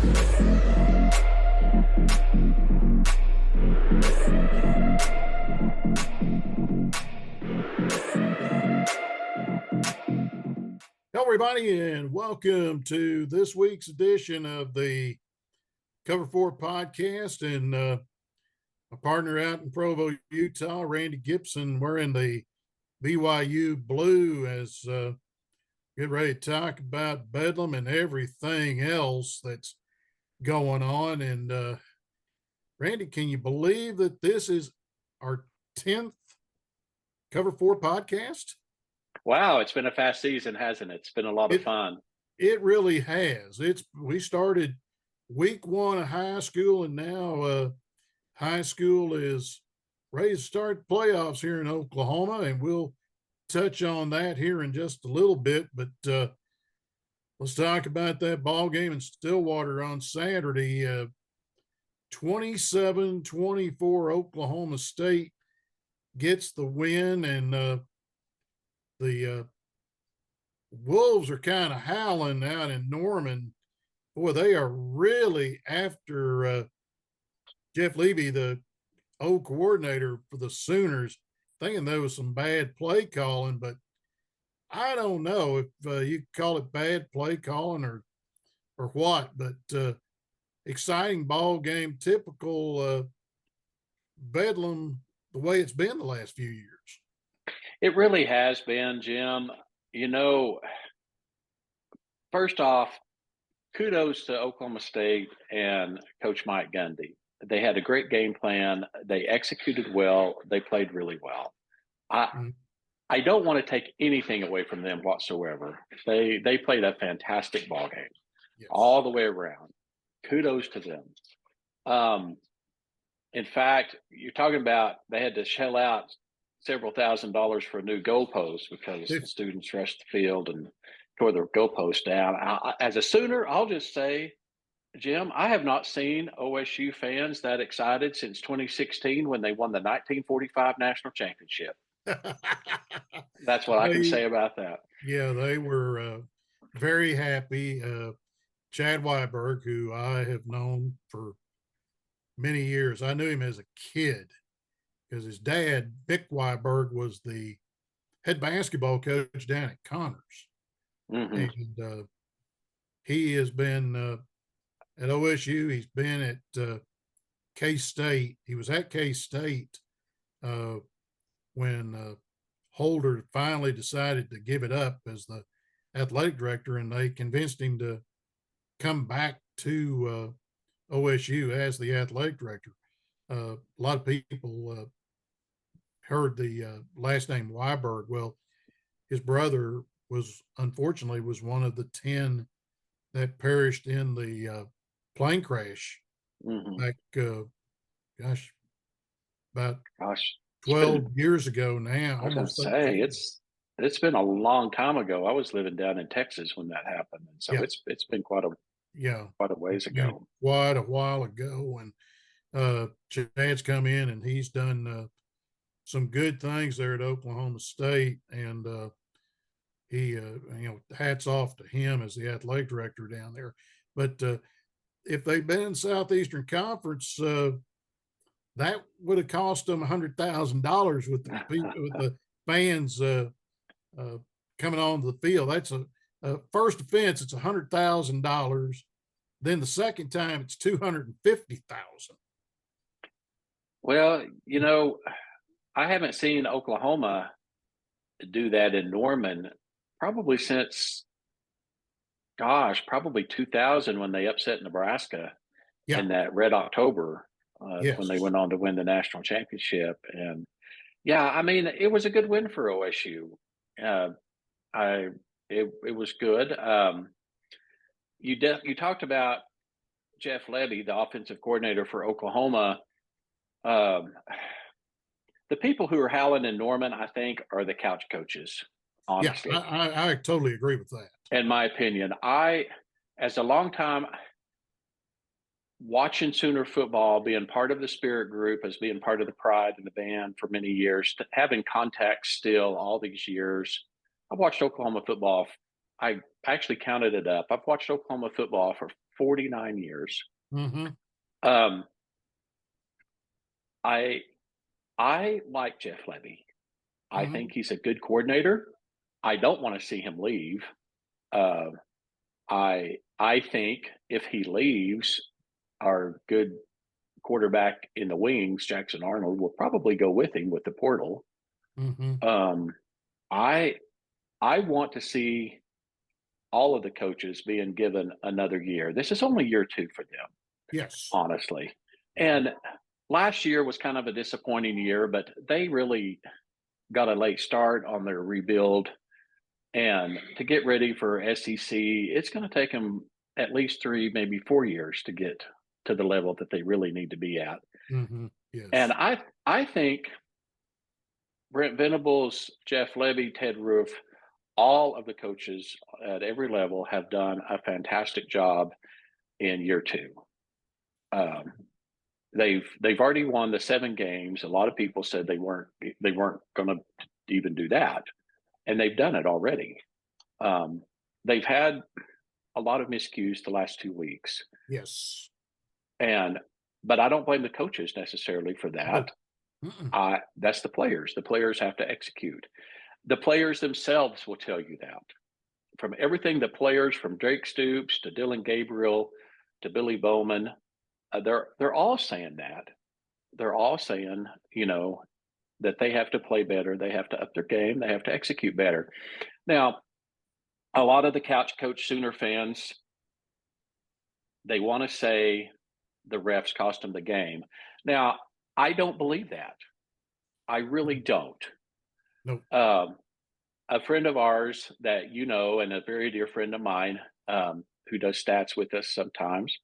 Hello, everybody, and welcome to this week's edition of the Cover 4 podcast. And my partner out in Provo, Utah, Randy Gibson, wearing the BYU blue, as get ready to talk about Bedlam and everything else that's going on. And Randy, can you believe that this is our 10th Cover 4 podcast? Wow, it's been a fast season, hasn't it? It's been a lot of fun. It really has. We started week 1 of high school, and now high school is ready to start playoffs here in Oklahoma, and we'll touch on that here in just a little bit. But let's talk about that ball game in Stillwater on Saturday. 27-24 Oklahoma State gets the win, and the Wolves are kind of howling out in Norman. Boy, they are really after Jeff Levy, the old coordinator for the Sooners, thinking there was some bad play calling, but I don't know if you call it bad play calling or what. But exciting ball game, typical Bedlam, the way it's been the last few years. It really has been, Jim. You know, first off, kudos to Oklahoma State and Coach Mike Gundy. They had a great game plan. They executed well. They played really well. I don't want to take anything away from them whatsoever. They played a fantastic ball game, yes, all the way around. Kudos to them. In fact, you're talking about they had to shell out several $1,000s for a new goalpost because the students rushed the field and tore the goalpost down. As a Sooner, I'll just say, Jim, I have not seen OSU fans that excited since 2016 when they won the 1945 national championship. That's what I can say about that. Yeah, they were very happy. Chad Weiberg, who I have known for many years, I knew him as a kid because his dad, Mick Weiberg, was the head basketball coach down at Connors. Mm-hmm. And he has been at OSU. He's been at K-State. He was at K-State when Holder finally decided to give it up as the athletic director, and they convinced him to come back to OSU as the athletic director. A lot of people heard the last name Weiberg. Well, his brother unfortunately was one of the 10 that perished in the plane crash back, about 12 years ago now. I was going to say, it's been a long time ago. I was living down in Texas when that happened, and so yeah, it's been quite a ways ago. Quite a while ago, and Chad's come in and he's done some good things there at Oklahoma State, and he hats off to him as the athletic director down there. But if they'd been in Southeastern Conference, that would have cost them $100,000 with the fans coming onto the field. That's a first offense. It's $100,000. Then the second time, it's $250,000. Well, I haven't seen Oklahoma do that in Norman probably since, probably 2000 when they upset Nebraska in that Red October when they went on to win the national championship. And it was a good win for OSU. It was good. You talked about Jeff Levy, the offensive coordinator for Oklahoma. The people who are howling in Norman, I think, are the couch coaches, honestly. Yeah, I totally agree with that. In my opinion, as a long time watching Sooner football, being part of the Spirit Group, as being part of the Pride and the band for many years, having contact still all these years, I've watched Oklahoma football. I actually counted it up. I've watched Oklahoma football for 49 years. Mm-hmm. Um, I I like Jeff Levy. I Mm-hmm. think he's a good coordinator. I don't want to see him leave. Uh, I think if he leaves, our good quarterback in the wings, Jackson Arnold, will probably go with him with the portal. Mm-hmm. Um, I I want to see all of the coaches being given another year. This is only year 2 for them, Yes. honestly. And last year was kind of a disappointing year, but they really got a late start on their rebuild. And to get ready for SEC, it's going to take them at least 3, maybe 4 years to get to the level that they really need to be at. Mm-hmm. And Yes. I think Brent Venables, Jeff Levy, Ted Roof, all of the coaches at every level have done a fantastic job in year 2. Um, they've already won the 7 games. A lot of people said they weren't going to even do that, and they've done it already. Um, they've had a lot of miscues the last 2 weeks, Yes. and but I don't blame the coaches necessarily for No. that. Mm-mm. That's the players. The players have to execute. The players themselves will tell you that. From everything the players, from Drake Stoops to Dylan Gabriel to Billy Bowman, they're all saying that. They're all saying, that they have to play better, they have to up their game, they have to execute better. Now, a lot of the couch coach Sooner fans, they want to say the refs cost them the game. Now, I don't believe that. I really don't. No. Um, a friend of ours that and a very dear friend of mine, who does stats with us sometimes,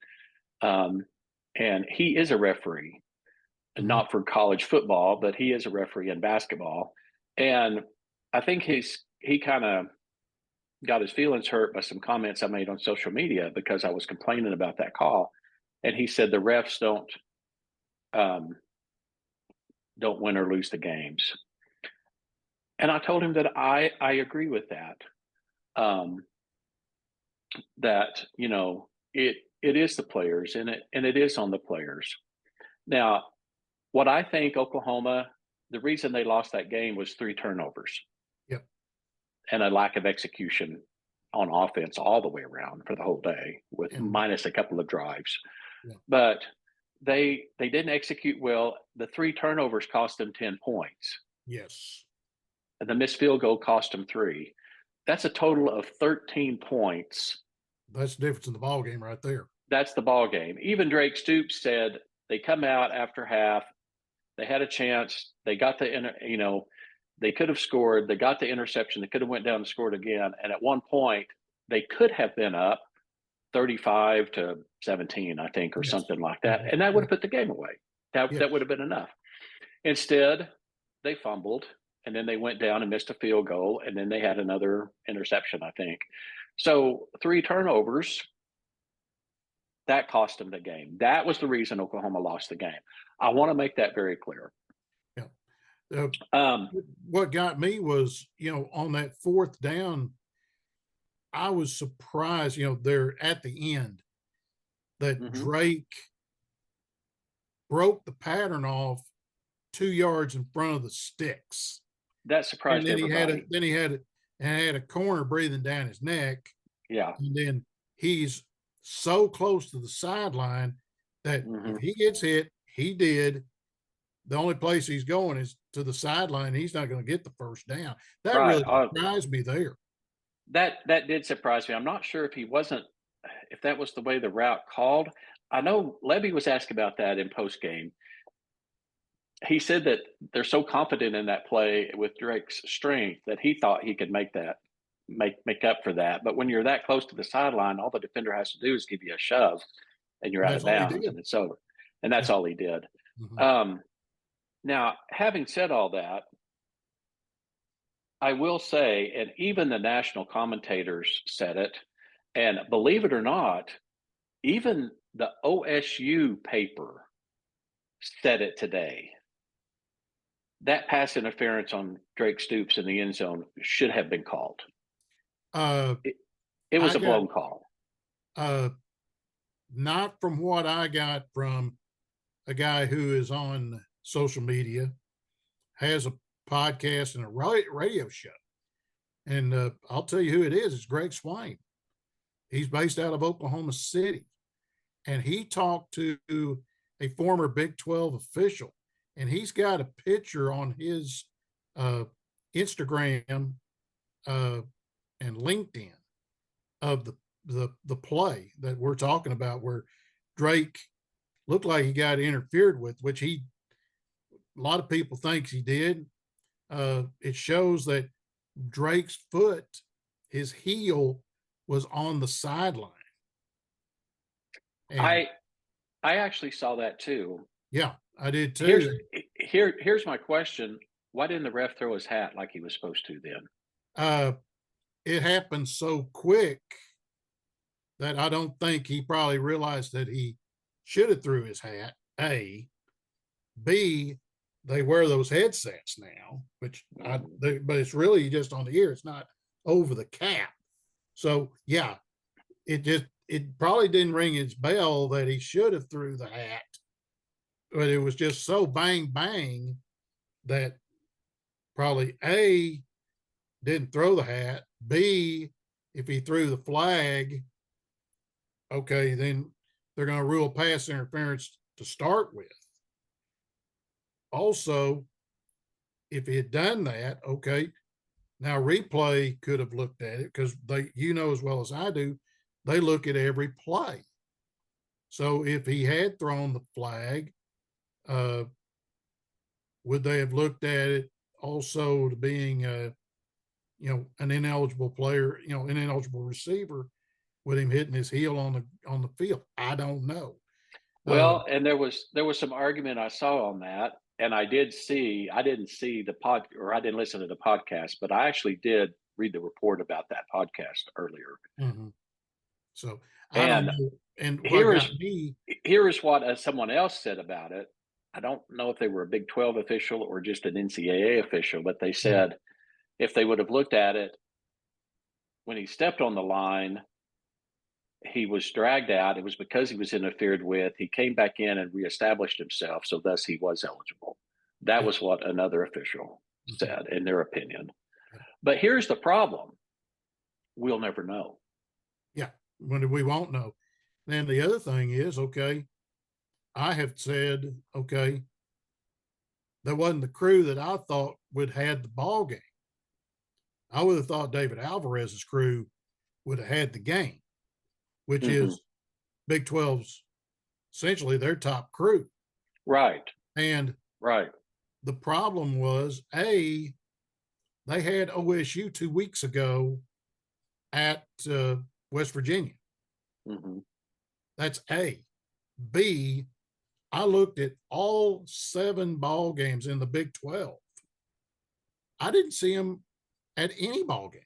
um, and he is a referee, Mm-hmm. not for college football, but he is a referee in basketball. And I think he kind of got his feelings hurt by some comments I made on social media because I was complaining about that call. And he said the refs um, don't win or lose the games. And I told him that I agree with that. Um, that it is the players, and it is on the players. Now, what I think Oklahoma, the reason they lost that game was 3 turnovers Yep. and a lack of execution on offense all the way around for the whole day, with And minus a couple of drives. yeah. But they didn't execute well. The 3 turnovers cost them 10 points. Yes. And the missed field goal cost them 3. That's a total of 13 points. That's the difference in the ball game right there. That's the ball game. Even Drake Stoops said they come out after half. They had a chance. They got they could have scored. They got the interception. They could have went down and scored again. And at one point, they could have been up 35-17, I think, or Yes. something like that. Mm-hmm. And that would Yeah. have put the game away. Yes. That would have been enough. Instead, they fumbled, and then they went down and missed a field goal, and then they had another interception, I think. So 3 turnovers, that cost them the game. That was the reason Oklahoma lost the game. I want to make that very clear. Yeah. Uh, Um, what got me was, on that 4th down, I was surprised, they're at the end that mhm. Drake broke the pattern off 2 yards in front of the sticks. That And surprised then everybody. he had a corner breathing down his neck. Yeah. And then he's so close to the sideline that if Mhm. he gets hit, he did. The only place he's going is to the sideline. He's not going to get the first down. That Right. really surprised me there. That did surprise me. I'm not sure if that was the way the route called. I know Levy was asked about that in post game. He said that they're so confident in that play with Drake's strength that he thought he could make up for that. But when you're that close to the sideline, all the defender has to do is give you a shove, and you're And out that's of all he bounds, did. and it's over. And that's Yeah. all he did. Mhm. Um, Now, having said all that, I will say, and even the national commentators said it, and believe it or not, even the OSU paper said it today. That pass interference on Drake Stoops in the end zone should have been called. Uh, It, it was I a got blown call. uh not from what I got from a guy who is on social media, has a podcast and a radio show. And I'll tell you who it is. It's Greg Swain. He's based out of Oklahoma City. And he talked to a former Big 12 official. And he's got a picture on his Instagram and LinkedIn of the play that we're talking about, where Drake looked like he got interfered with, which a lot of people thinks he did. It shows that Drake's foot, his heel, was on the sideline. And I actually saw that too. yeah, I did too. Here's my question: why didn't the ref throw his hat like he was supposed to then? It happened so quick that I don't think he probably realized that he should have threw his hat. A, B, they wear those headsets now, but it's really just on the ear. It's not over the cap. So yeah, it probably didn't ring his bell that he should have threw the hat, but it was just so bang bang that probably A, didn't throw the hat. B, if he threw the flag, okay, then they're going to rule pass interference to start with. Also, if he had done that, okay, now replay could have looked at it, because they, as well as I do, they look at every play. So if he had thrown the flag, would they have looked at it also to being an ineligible player, an ineligible receiver, with him hitting his heel on the field? I don't know. Well, and there was some argument I saw on that, and I didn't see I didn't listen to the podcast, but I actually did read the report about that podcast earlier. Mm-hmm. So I and don't know. And here is what someone else said about it. I don't know if they were a Big 12 official or just an NCAA official, but they said if they would have looked at it when he stepped on the line, he was dragged out. It was because he was interfered with. He came back in and reestablished himself, so thus he was eligible. That was what another official said, in their opinion. But here's the problem: we'll never know. Yeah, when we won't know. Then the other thing is, okay, I have said, okay, that wasn't the crew that I thought would had the ball game. I would have thought David Alvarez's crew would have had the game, which is Big 12's essentially their top crew. Right. And the problem was, A, they had OSU 2 weeks ago at West Virginia. That's A. B, I looked at all 7 ball games in the Big 12. I didn't see them at any ball game.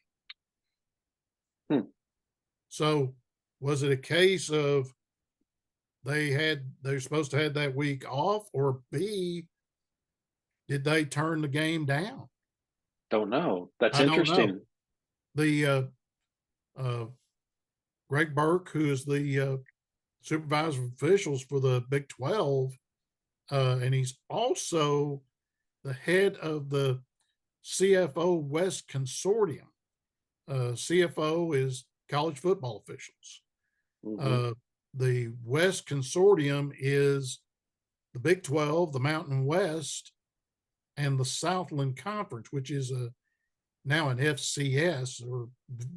So was it a case of they're supposed to have that week off, or B, did they turn the game down? Don't know. That's interesting. The Greg Burke, who is the supervisor of officials for the Big 12, and he's also the head of the CFO West Consortium. CFO is college football officials. The West Consortium is the Big 12, the Mountain West, and the Southland Conference, which is now an FCS or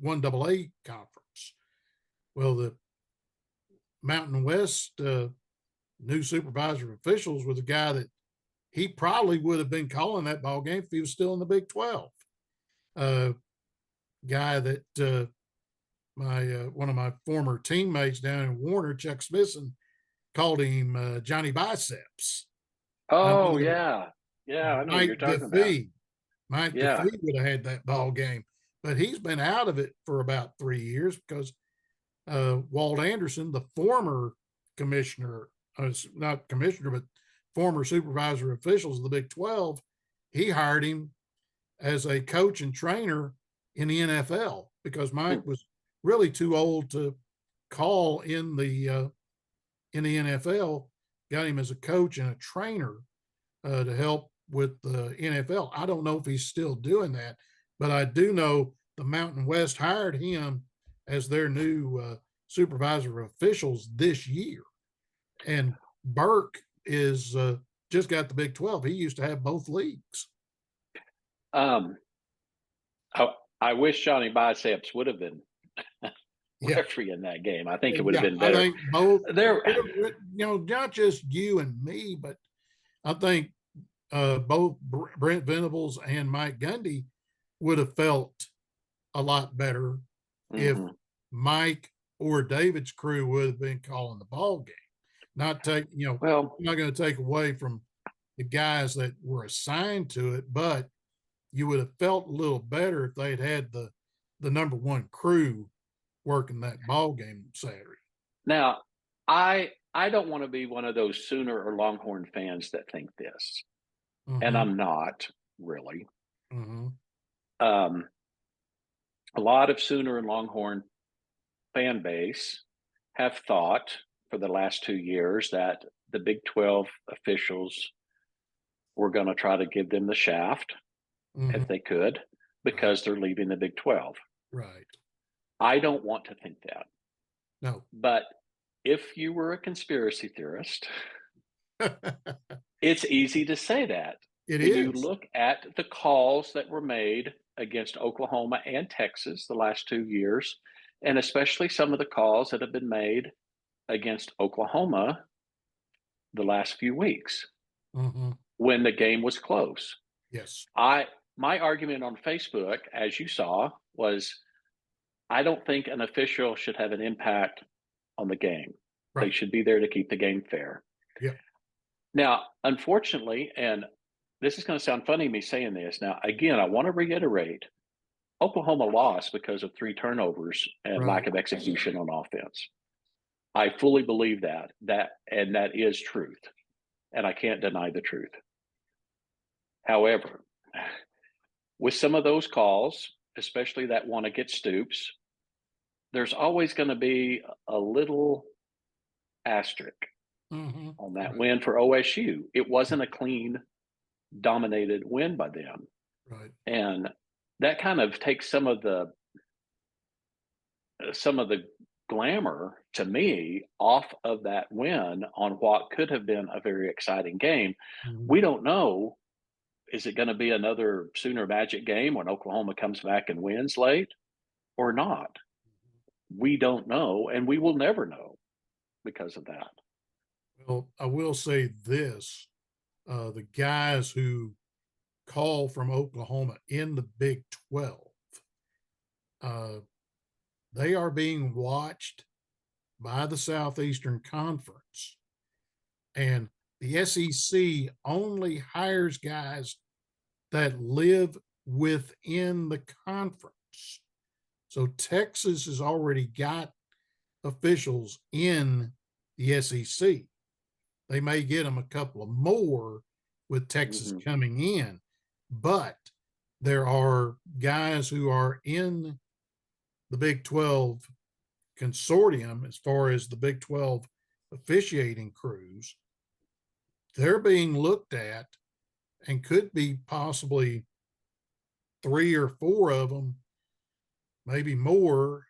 1AA conference. Well, the Mountain West new supervisor of officials was a guy that he probably would have been calling that ball game if he was still in the Big 12. Guy that one of my former teammates down in Warner, Chuck Smithson, called him Johnny Biceps. Oh, yeah. Yeah, I know what you're talking about. Mike Defee would have had that ball game, but he's been out of it for about 3 years because Walt Anderson, the former commissioner, not commissioner, but former supervisor of officials of the Big 12, he hired him as a coach and trainer in the NFL because Mike was really too old to call in the in the NFL, got him as a coach and a trainer to help with the NFL. I don't know if he's still doing that, but I do know the Mountain West hired him as their new supervisor of officials this year. And Burke is just got the Big 12. He used to have both leagues. Um, I wish Johnny Biceps would have been Yeah. referee in that game. I think it would have Yeah. been I better. think both, There, not just you and me, but I think both Brent Venables and Mike Gundy would have felt a lot better if mhm. Mike or David's crew would have been calling the ball game. Not take, Well, I'm not going to take away from the guys that were assigned to it, but you would have felt a little better if they'd had the number one crew working that ball game Saturday. now I don't want to be one of those Sooner or Longhorn fans that think this, and Mm-hmm. I'm not really. Mm-hmm. Um, a lot of Sooner and Longhorn fan base have thought for the last 2 years that the Big 12 officials were going to try to give them the shaft Mm-hmm. if they could Right. because they're leaving the Big 12. Right. I don't want to think that. No. But if you were a conspiracy theorist, it's easy to say that. It When you is. look at the calls that were made against Oklahoma and Texas the last 2 years, and especially some of the calls that have been made against Oklahoma the last few weeks Mm-hmm. when the game was close. Yes. I my argument on Facebook, as you saw, was I don't think an official should have an impact on the game. They Right. should be there to keep the game fair. Yeah. Now, unfortunately, and this is going to sound funny me saying this. Now, again, I want to reiterate Oklahoma lost because of 3 turnovers and Right. lack of execution on offense. I fully believe and that is truth. And I can't deny the truth. However, with some of those calls, especially that one against Stoops, there's always going to be a little asterisk Mm-hmm. on that Right. win for OSU. It wasn't a clean, dominated win by them. Right. And that kind of takes some of the glamour to me off of that win on what could have been a very exciting game. Mm-hmm. We don't know, is it going to be another Sooner Magic game when Oklahoma comes back and wins late or not? We don't know, and we will never know because of that. Well, I will say this: the guys who call from Oklahoma in the Big 12, uh, they are being watched by the Southeastern Conference, and the SEC only hires guys that live within the conference. So Texas has already got officials in the SEC. They may get them a couple of more with Texas Mm-hmm. coming in, but there are guys who are in the Big 12 consortium as far as the Big 12 officiating crews. They're being looked at and could be possibly 3 or 4 of them, maybe more,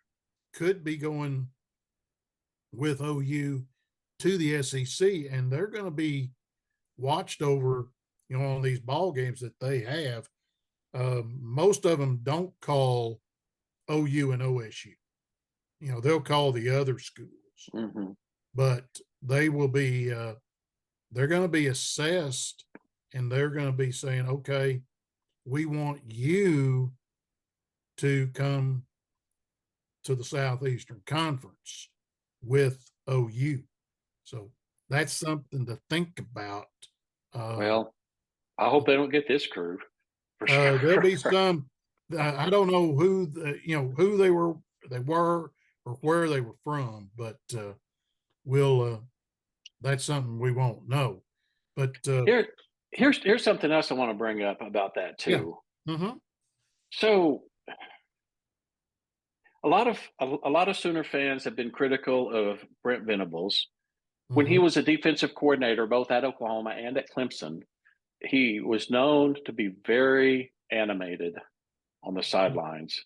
could be going with OU to the SEC, and they're going to be watched over, on these ball games that they have. Most of them don't call OU and OSU. They'll call the other schools, Mm-hmm. but they will be. They're going to be assessed, and they're going to be saying, "Okay, we want you to come to the Southeastern Conference with OU." So that's something to think about. Uh, Well, I hope they don't get this crew for there'll sure. be some. I don't know who they were, or where they were from, but we'll. That's something we won't know. But Here, here's something else I want to bring up about that yeah. too. Mm-hmm. So a lot of Sooner fans have been critical of Brent Venables When he Mhm. was a defensive coordinator, both at Oklahoma and at Clemson, he was known to be very animated on the sidelines.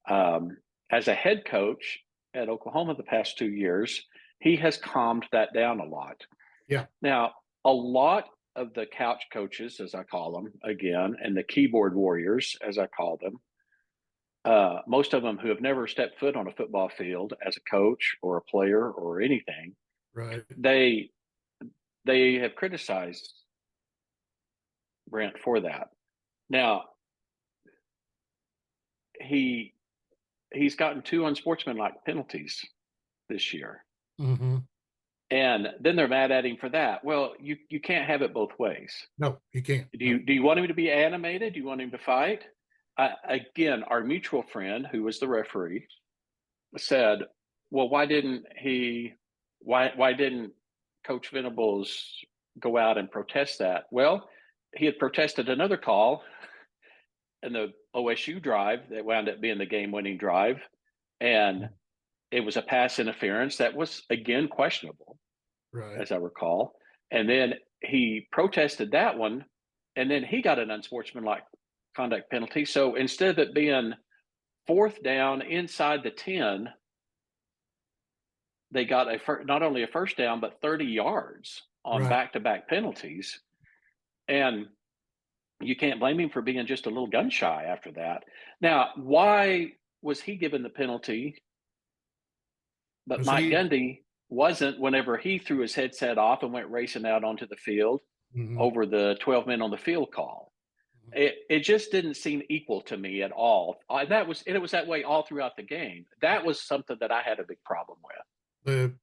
Um, as a head coach at Oklahoma the past 2 years, he has calmed that down a lot. Yeah. Now, a lot of the couch coaches, as I call them, again, and the keyboard warriors, as I call them, most of them who have never stepped foot on a football field as a coach or a player or anything, Right. they they have criticized Brent for that. Now, he he's gotten two unsportsmanlike penalties this year. Mhm. And then they're mad at him for that. Well, you can't have it both ways. No, you can't. Do No. you want him to be animated? Do you want him to fight? Again, our mutual friend, who was the referee, said, "Well, why didn't Coach Venables go out and protest that?" Well, he had protested another call in the OSU drive that wound up being the game-winning drive, and it was a pass interference that was again questionable, Right. as I recall. And then he protested that one, and then he got an unsportsmanlike conduct penalty. So instead of it being fourth down inside the 10, they got not only a first down, but 30 yards on Right. back to back penalties. And you can't blame him for being just a little gun shy after that. Now, why was he given the penalty, but 'Cause Mike he Gundy wasn't whenever he threw his headset off and went racing out onto the field Mhm. over the 12 men on the field call? Mhm. It just didn't seem equal to me at all. It was that way all throughout the game. That was something that I had a big problem with. The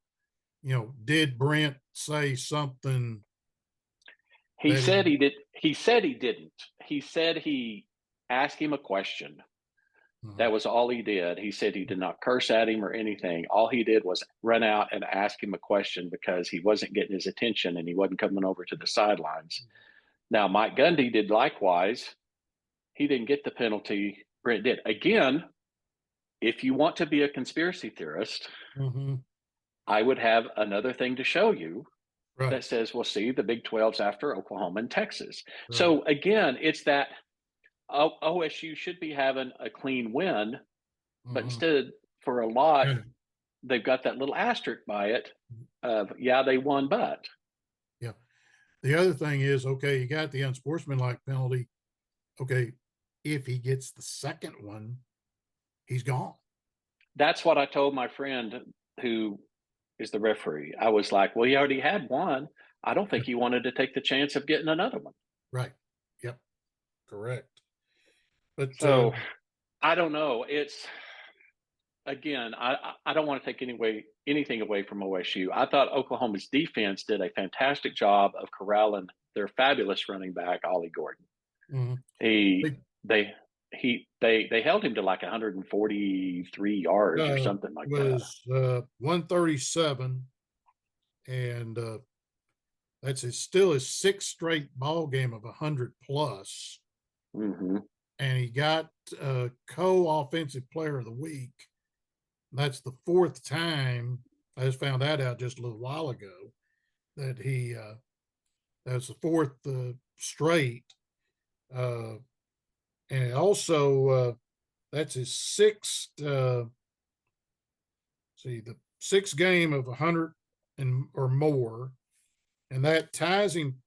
did Brent say something He that said he he did. He said he didn't. He said he asked him a question. Mhm. That was all he did. He said he did not curse at him or anything. All he did was run out and ask him a question because he wasn't getting his attention and he wasn't coming over to the sidelines. Now, Mike Gundy did likewise. He didn't get the penalty. Brent did. Again, if you want to be a conspiracy theorist, Mhm. I would have another thing to show you Right. that says, well, see, the Big 12's after Oklahoma and Texas. Right. So again, it's that OSU should be having a clean win, but Mhm. instead, for a lot, Yeah. they've got that little asterisk by it of, yeah, they won, but Yeah. The other thing is, okay, you got the unsportsmanlike penalty. Okay, if he gets the second one, he's gone. that's what I told my friend who is the referee. I was like, well, he already had one. I don't think he wanted to take the chance of getting another one. Right. Yep. Correct. But So I don't know. It's again, I don't want to take anything away from OSU. I thought Oklahoma's defense did a fantastic job of corralling their fabulous running back Ollie Gordon. mhm. He It they they held him to like 143 yards or something like that. was 137, and still his sixth straight ball game of 100 plus. Hmm. And he got co-offensive player of the week. That's the fourth time. I just found that out just a little while ago that that's the fourth straight. Uh, and also that's his sixth. See, the sixth game of 100 and or more, and that ties him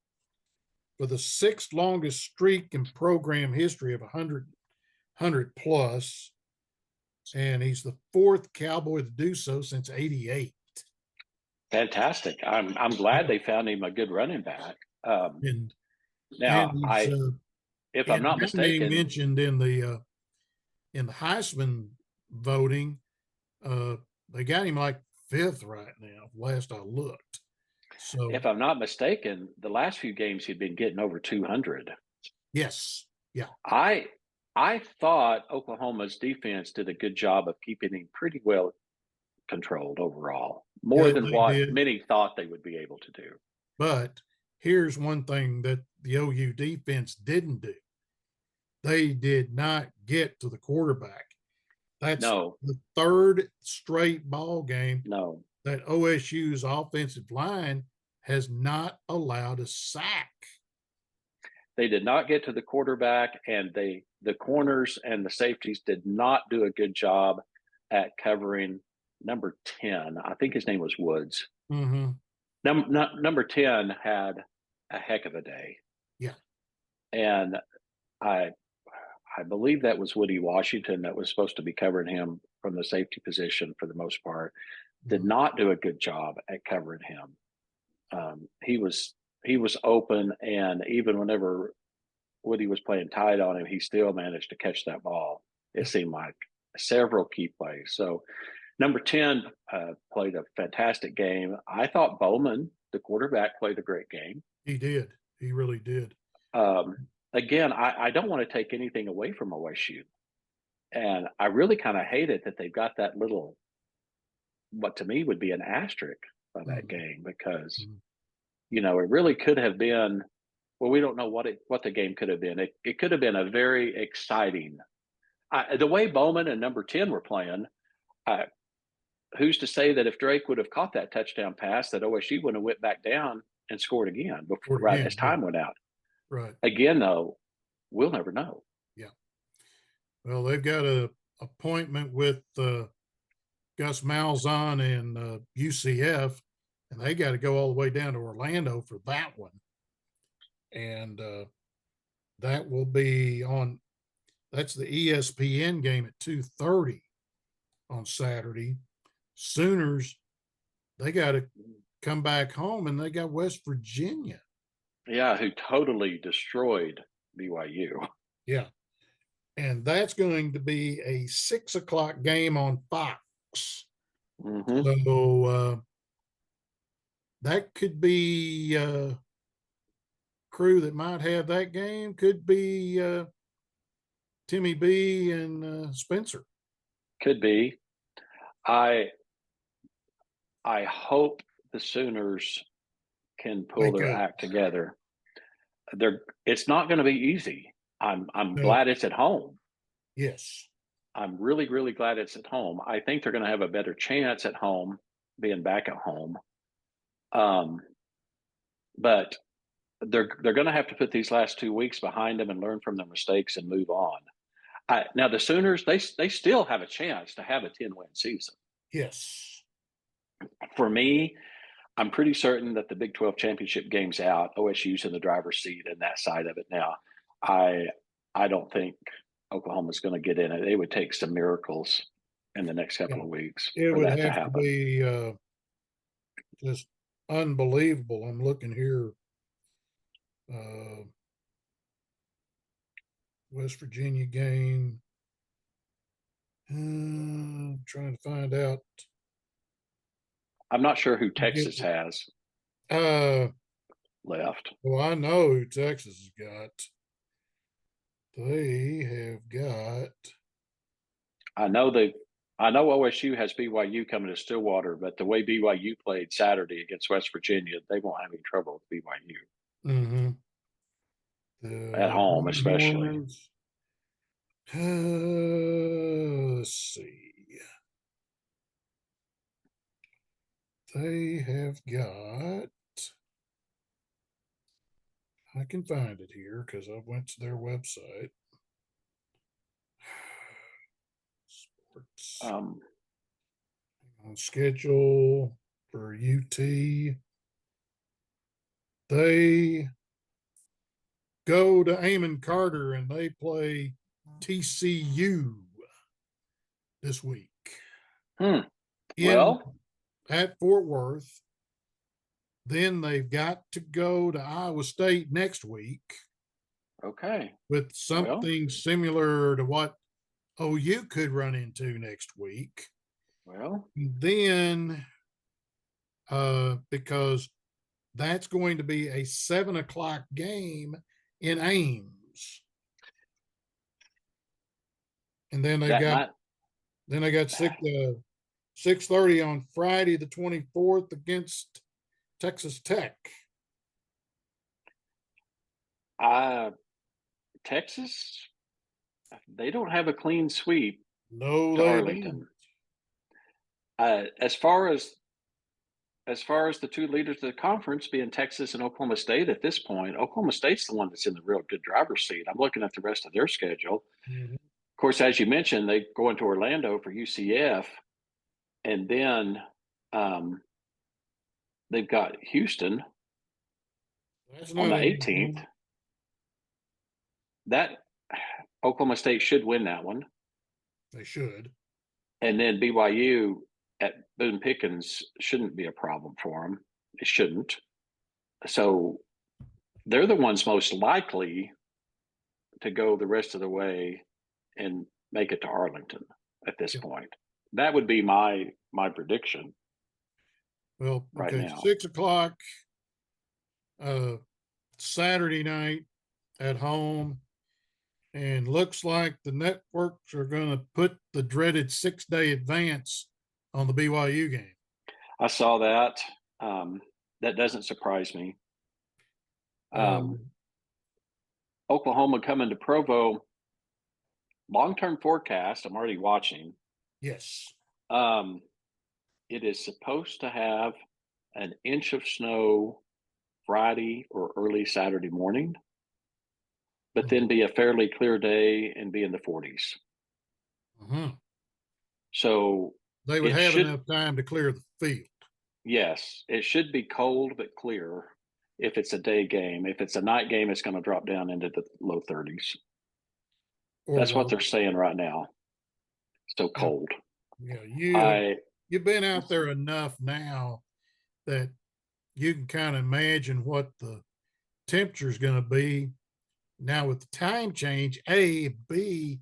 for the sixth longest streak in program history of 100 plus, and he's the fourth Cowboy to do so since '88. Fantastic. I'm glad Yeah, they found him a good running back. Um, and now, he's if I'm and not got name mistaken, mentioned in the Heisman voting. Uh, they got him like fifth right now. Last I looked. So the last few games he'd been getting over 200. yes, yeah, I I thought Oklahoma's defense did a good job of keeping him pretty well controlled overall, more than they what did. many thought they would be able to do. But here's one thing that the OU defense didn't do. They did not get to the quarterback. That's No, the third straight ball game no. that OSU's offensive line has not allowed a sack. They did not get to the quarterback, and the corners and the safeties did not do a good job at covering number 10. I think his name was Woods. Mm-hmm. Number 10 had a heck of a day. Yeah. And I I believe that was Woody Washington that was supposed to be covering him from the safety position for the most part. Did Mm-hmm. not do a good job at covering him. He was open, and even whenever Woody was playing tight on him, he still managed to catch that ball. It Yeah, seemed like several key plays. So number 10 played a fantastic game. I thought Bowman, the quarterback, played a great game. he did. He really did. Again, I don't want to take anything away from OSU. And I really kind of hate it that they've got that little, what to me would be an asterisk by that Mm-hmm. game, because, Mm-hmm. it really could have been, well, we don't know what the game could have been. It could have been a very exciting, the way Bowman and number 10 were playing. Uh, who's to say that if Drake would have caught that touchdown pass, that OSU wouldn't have went back down and scored again before, Scored right again. as Yeah. time went out. Right. Again, though, we'll never know. Yeah. Well, they've got a appointment with Gus Malzahn and UCF, and they got to go all the way down to Orlando for that one. And that will be on. That's the ESPN game at 2:30 on Saturday. Sooners, they got to come back home, and they got West Virginia. Yeah, who totally destroyed BYU. Yeah, and that's going to be a 6 o'clock game on Fox. Mm-hmm. So that could be crew that might have that game. Could be Timmy B and Spencer. Could be. I I hope the Sooners can pull Wake their up. act together. It's not going to be easy. I'm No. glad it's at home. Yes. I'm really, really glad it's at home. I think they're going to have a better chance at home, being back at home. Um, but they're going to have to put these last 2 weeks behind them and learn from their mistakes and move on. Now the Sooners, they still have a chance to have a 10-win season. Yes. For me, I'm pretty certain that the Big 12 championship game's out. OSU's in the driver's seat in that side of it now. I I don't think Oklahoma's going to get in it. It would take some miracles in the next couple Yeah. of weeks It for would that to have to happen. be just unbelievable. I'm looking here. Uh, West Virginia game. Trying to find out. I'm not sure who Texas has Uh, left. well, I know who Texas has got. They have got. I know they. I know OSU has BYU coming to Stillwater, but the way BYU played Saturday against West Virginia, they won't have any trouble with BYU Mm-hmm. at The home, especially. Longhorns. Let's see. They have got. I can find it here because I went to their website. Sports on schedule for UT. They go to Amon Carter and they play TCU this week in Well, at Fort Worth. Then they've got to go to Iowa State next week okay. with Well, something similar to what OU could run into next week. well, Then, because that's going to be a 7 o'clock game in Ames, and then they've that got might. 6:30 on Friday the 24th against Texas Tech. Texas, they don't have a clean sweep No, to they don't. Arlington. As far as as far as the two leaders of the conference being Texas and Oklahoma State at this point, Oklahoma State's the one that's in the real good driver's seat. I'm looking at the rest of their schedule. Mhm. Of course, as you mentioned, they go into Orlando for UCF, and then they've got Houston That's on the not an easy 18th. one. That Oklahoma State should win that one. They should. And then BYU at Boone Pickens shouldn't be a problem for them. It shouldn't. So they're the ones most likely to go the rest of the way and make it to Arlington at this Yeah. point. That would be my prediction Well, right okay, now. 6 o'clock Saturday night at home, and looks like the networks are going to put the dreaded 6-day advance on the BYU game. I saw that. That doesn't surprise me. Oklahoma coming to Provo. Long-term forecast. I'm already watching. Yes. It is supposed to have an inch of snow Friday or early Saturday morning, but then be a fairly clear day and be in the 40s. Uh-huh. So They would it have should, enough time to clear the field. yes, it should be cold but clear if it's a day game. If it's a night game, it's going to drop down into the low 30s. Or That's what worse. they're saying right now. So Yeah. cold. Yeah, I you've been out there enough now that you can kind of imagine what the temperature is going to be. Now with the time change, B,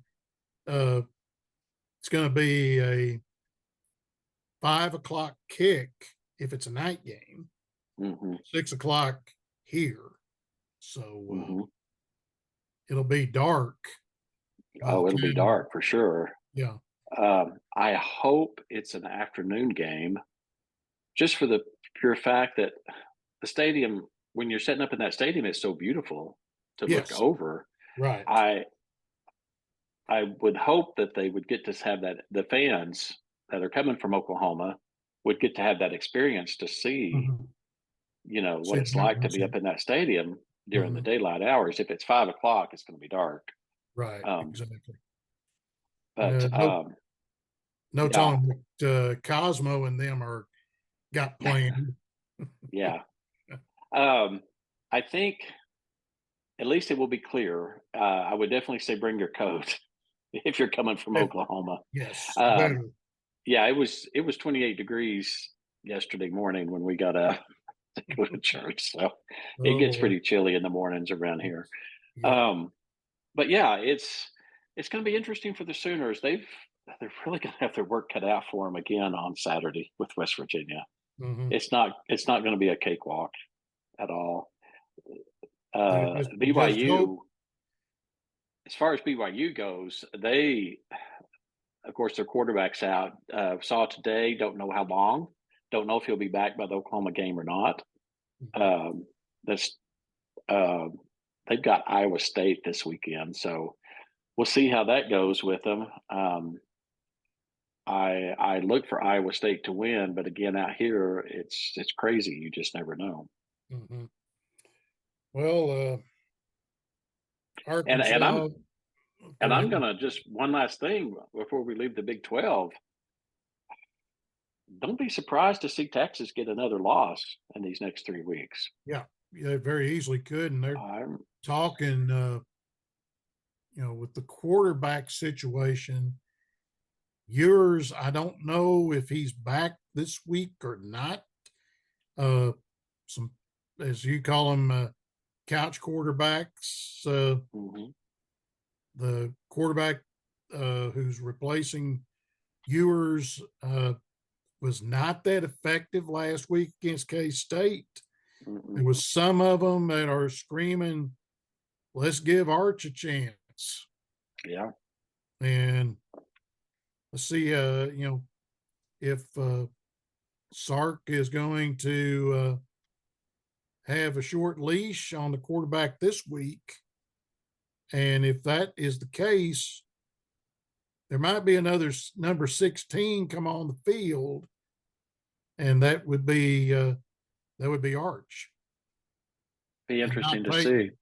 it's going to be a 5 o'clock kick if it's a night game, mhm, 6 o'clock here. So mhm. it'll be dark by the Oh, it'll be time. dark for sure. Yeah. I hope it's an afternoon game, just for the pure fact that the stadium, when you're setting up in that stadium, is so beautiful to look Yes. over. Right. I I would hope that they would get to have that, the fans that are coming from Oklahoma would get to have that experience to see, Mhm. what See it's the like to be difference. up in that stadium during the Mhm. daylight hours. If it's 5 o'clock, it's going to be dark. Right. Um, Exactly. but No, no yeah, telling what Cosmo and them are got planned. yeah. Um, I think at least it will be clear. I would definitely say bring your coat if you're coming from Oklahoma. Yes, Um, better. yeah, it was 28 degrees yesterday morning when we got up to go to church, so it Oh gets boy. pretty chilly in the mornings around here. Yeah. Um, but yeah, it's going to be interesting for the Sooners. They're really going to have their work cut out for them again on Saturday with West Virginia. Hmm. It's not going to be a cakewalk at all. Just hope. BYU, as far as BYU goes, they, of course, their quarterback's out. Saw today, don't know how long. Don't know if he'll be back by the Oklahoma game or not. Um, that's uh, they've got Iowa State this weekend, so we'll see how that goes with them. I look for Iowa State to win, but again, out here, it's crazy. You just never know. Hmm. Well, And I'm Arkansas. and Go I'm ahead. gonna just one last thing before we leave the Big 12. Don't be surprised to see Texas get another loss in these next 3 weeks. Yeah, they very easily could, and they're I'm talking. With the quarterback situation, yours. I don't know if he's back this week or not. Uh, some, as you call them, couch quarterbacks. mhm, The quarterback who's replacing Ewers was not that effective last week against K State. There mhm. was some of them that are screaming, "Let's give Arch a chance," Yeah, and let's see. If Sark is going to have a short leash on the quarterback this week, and if that is the case, there might be another number 16 come on the field, and that would be Arch Be and interesting not to see. Peyton,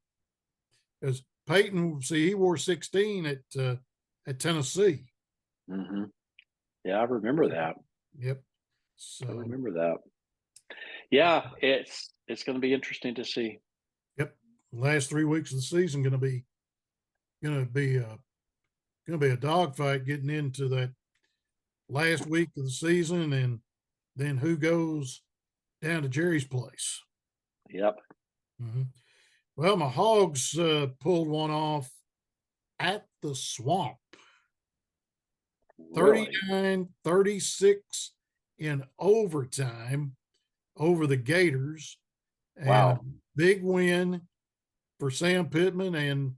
because Peyton, see, he wore 16 at Tennessee. Hmm. Yeah, I remember that. Yep. I So remember that. Yeah, it's going to be interesting to see. yep, last 3 weeks of the season gonna be a dogfight getting into that last week of the season, and then who goes down to Jerry's place. Yep. Mm-hmm. Well, my Hogs pulled one off at the Swamp, Really? 39-36 in overtime over the Gators, and a Wow. big win for Sam Pittman and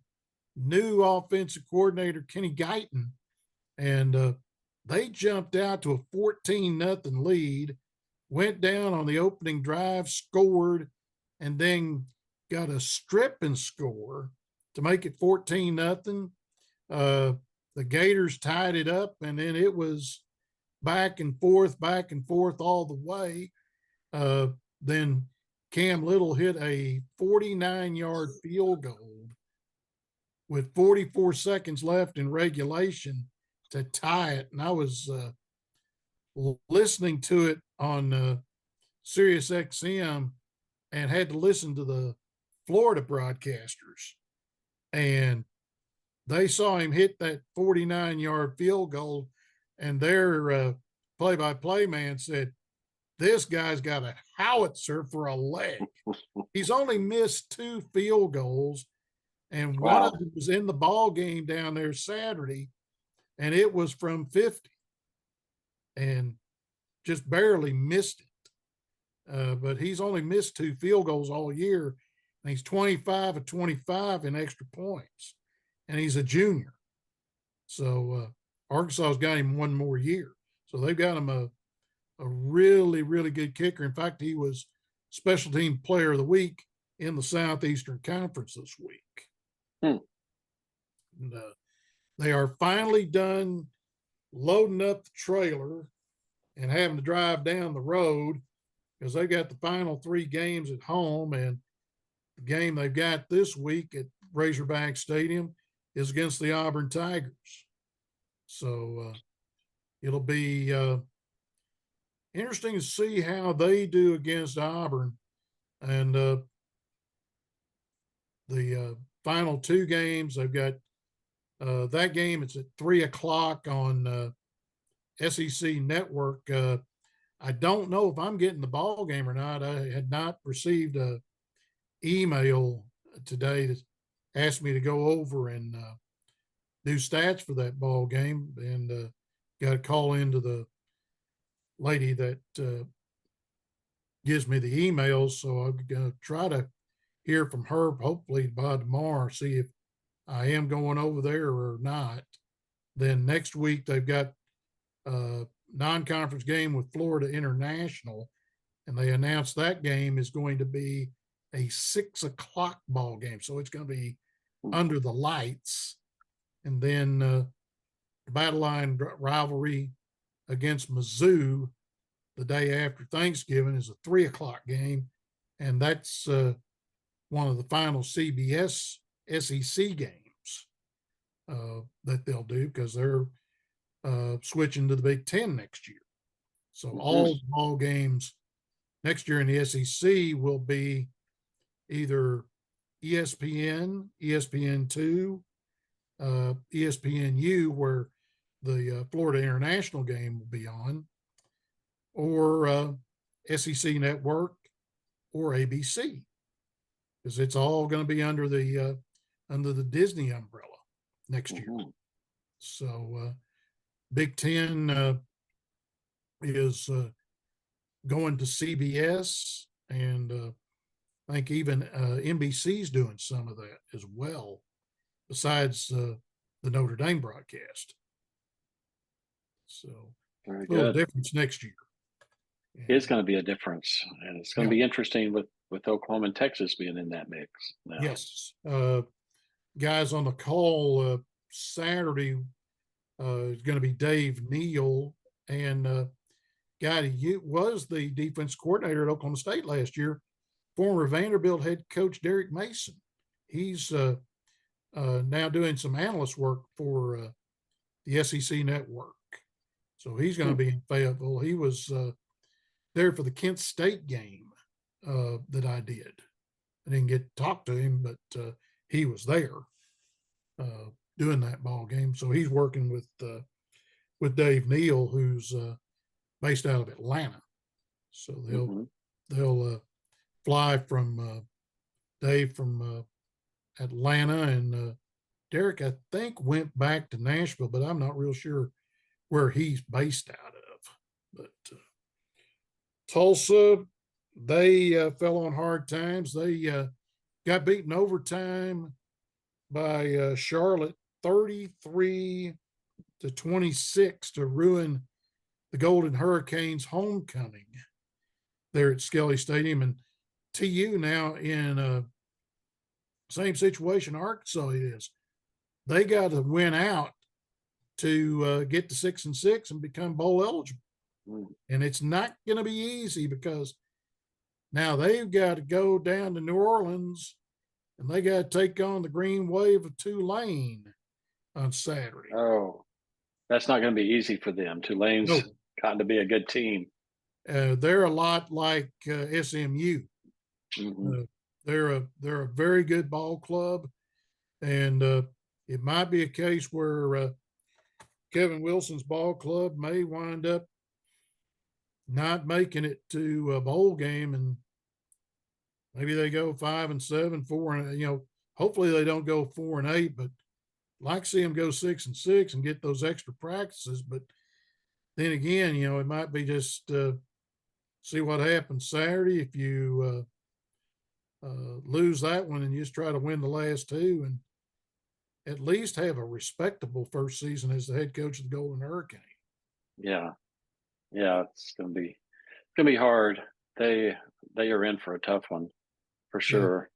new offensive coordinator Kenny Guyton. And they jumped out to a 14-0 lead, went down on the opening drive, scored, and then got a strip and score to make it 14-0. The Gators tied it up, and then it was back and forth all the way. Then Cam Little hit a 49-yard field goal with 44 seconds left in regulation to tie it. And I was listening to it on Sirius XM and had to listen to the Florida broadcasters. And they saw him hit that 49-yard field goal, and their play-by-play man said, "This guy's got a howitzer for a leg." He's only missed 2 field goals, and one of Wow. them was in the ball game down there Saturday, and it was from 50, and just barely missed it. But he's only missed 2 field goals all year, and he's 25 of 25 in extra points, and he's a junior. So Arkansas's got him one more year. So they've got him a really, really good kicker. In fact, he was special team player of the week in the Southeastern Conference this week. Hmm. And, they are finally done loading up the trailer and having to drive down the road because they've got the final 3 games at home. And the game they've got this week at Razorback Stadium is against the Auburn Tigers. So it'll be interesting to see how they do against Auburn. And the final 2 games, they've got that game. It's at 3:00 on SEC Network. I don't know if I'm getting the ball game or not. I had not received a email today that asked me to go over and do stats for that ball game, and got a call into the lady that gives me the emails. So I'm going to try to hear from her hopefully by tomorrow, see if I am going over there or not. Then next week they've got a non-conference game with Florida International, and they announced that game is going to be a 6:00 ball game. So it's going to be under the lights. And then the Battle Line rivalry against Mizzou the day after Thanksgiving is a 3:00 game. And that's one of the final CBS SEC games that they'll do because they're switching to the Big Ten next year. So all the ball games next year in the SEC will be either ESPN, ESPN2, ESPNU, where the Florida International game will be on, or SEC Network or ABC, because it's all going to be under the Disney umbrella next year. So Big Ten is going to CBS, and I think even NBC's doing some of that as well, besides the Notre Dame broadcast. So Very a little good. difference next year. It's going to be a difference, and it's going to be interesting with Oklahoma and Texas being in that mix now. Yes. Guys on the call Saturday is going to be Dave Neal and guy who was the defense coordinator at Oklahoma State last year, former Vanderbilt head coach Derek Mason. He's now doing some analyst work for the SEC network. So he's going to be in Fayetteville. He was there for the Kent State game that I did. I didn't get to talk to him, but he was there doing that ball game. So he's working with Dave Neal, who's based out of Atlanta. So they'll fly from Dave from Atlanta, and Derek, I think, went back to Nashville, but I'm not real sure where he's based out of. But Tulsa, they fell on hard times. They got beaten overtime by Charlotte 33-26 to ruin the Golden Hurricanes' homecoming there at Skelly Stadium. And TU now in same situation Arkansas is. They got to win out to get to 6-6 and become bowl eligible. And it's not going to be easy because now they've got to go down to New Orleans and they got to take on the Green Wave of Tulane on Saturday. Oh, that's not going to be easy for them. Tulane's gotten to be a good team. They're a lot like SMU. They're a very good ball club, and it might be a case where Kevin Wilson's ball club may wind up not making it to a bowl game, and maybe they go 5-7, 4, hopefully they don't go 4-8, but like see them go 6-6 and get those extra practices. But then again, it might be just see what happens Saturday. If you lose that one and you just try to win the last two and at least have a respectable first season as the head coach of the Golden Hurricane. Yeah, it's gonna be hard. They are in for a tough one for sure.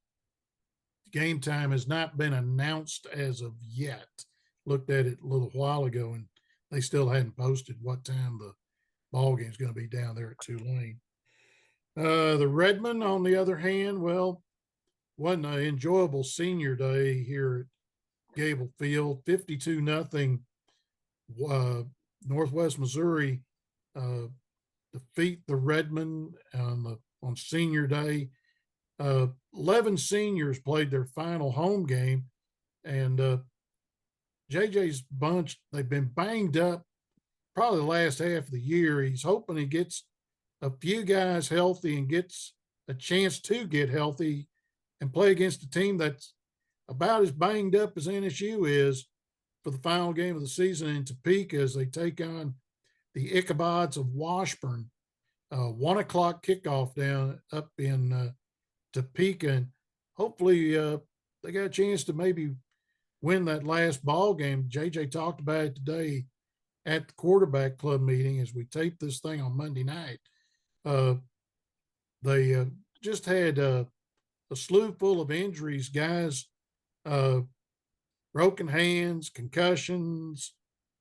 Game time has not been announced as of yet. Looked at it a little while ago, and they still hadn't posted what time the ball game is going to be down there at Tulane. The Redmen, on the other hand, well, wasn't an enjoyable senior day here at Gable Field. 52-0. Northwest Missouri defeat the Redmen on senior day. 11 seniors played their final home game, and JJ's bunch, they've been banged up probably the last half of the year. He's hoping he gets a few guys healthy and gets a chance to get healthy and play against a team that's about as banged up as NSU is for the final game of the season in Topeka as they take on the Ichabods of Washburn. 1 o'clock kickoff down up in Topeka, and hopefully they got a chance to maybe win that last ball game. JJ talked about it today at the quarterback club meeting as we tape this thing on Monday night. They just had a slew full of injuries, guys, broken hands, concussions,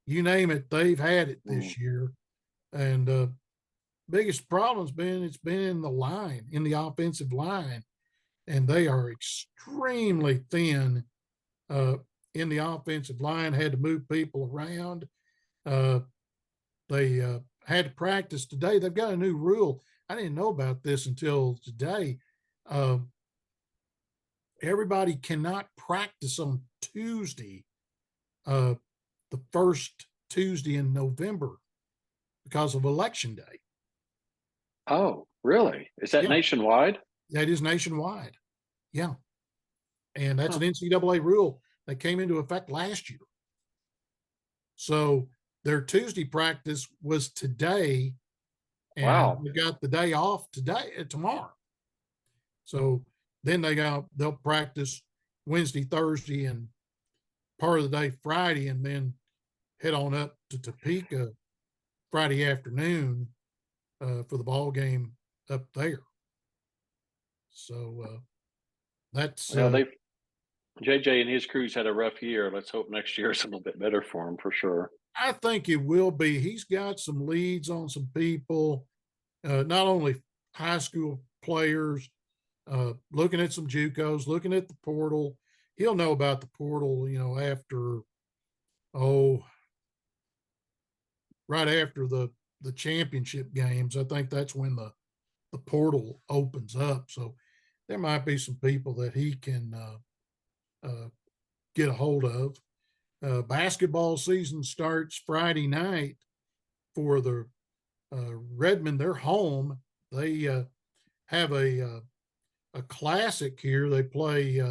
you name it, they've had it this year. And biggest problem's been in the line, in the offensive line, and they are extremely thin in the offensive line. Had to move people around. They had to practice today. They've got a new rule. I didn't know about this until today. Everybody cannot practice on Tuesday, the first Tuesday in November, because of Election Day. Oh, really? Is that nationwide? That is nationwide. Yeah. And that's an NCAA rule that came into effect last year. So their Tuesday practice was today, and we got the day off tomorrow. So then they'll practice Wednesday, Thursday, and part of the day Friday, and then head on up to Topeka Friday afternoon for the ball game up there. So that's JJ and his crews had a rough year. Let's hope next year is a little bit better for them for sure. I think it will be. He's got some leads on some people, not only high school players, looking at some JUCOs, looking at the portal. He'll know about the portal, after, oh, right after the championship games. I think that's when the portal opens up. So there might be some people that he can get a hold of. Basketball season starts Friday night for the Redmond. They're home. They have a classic here. They play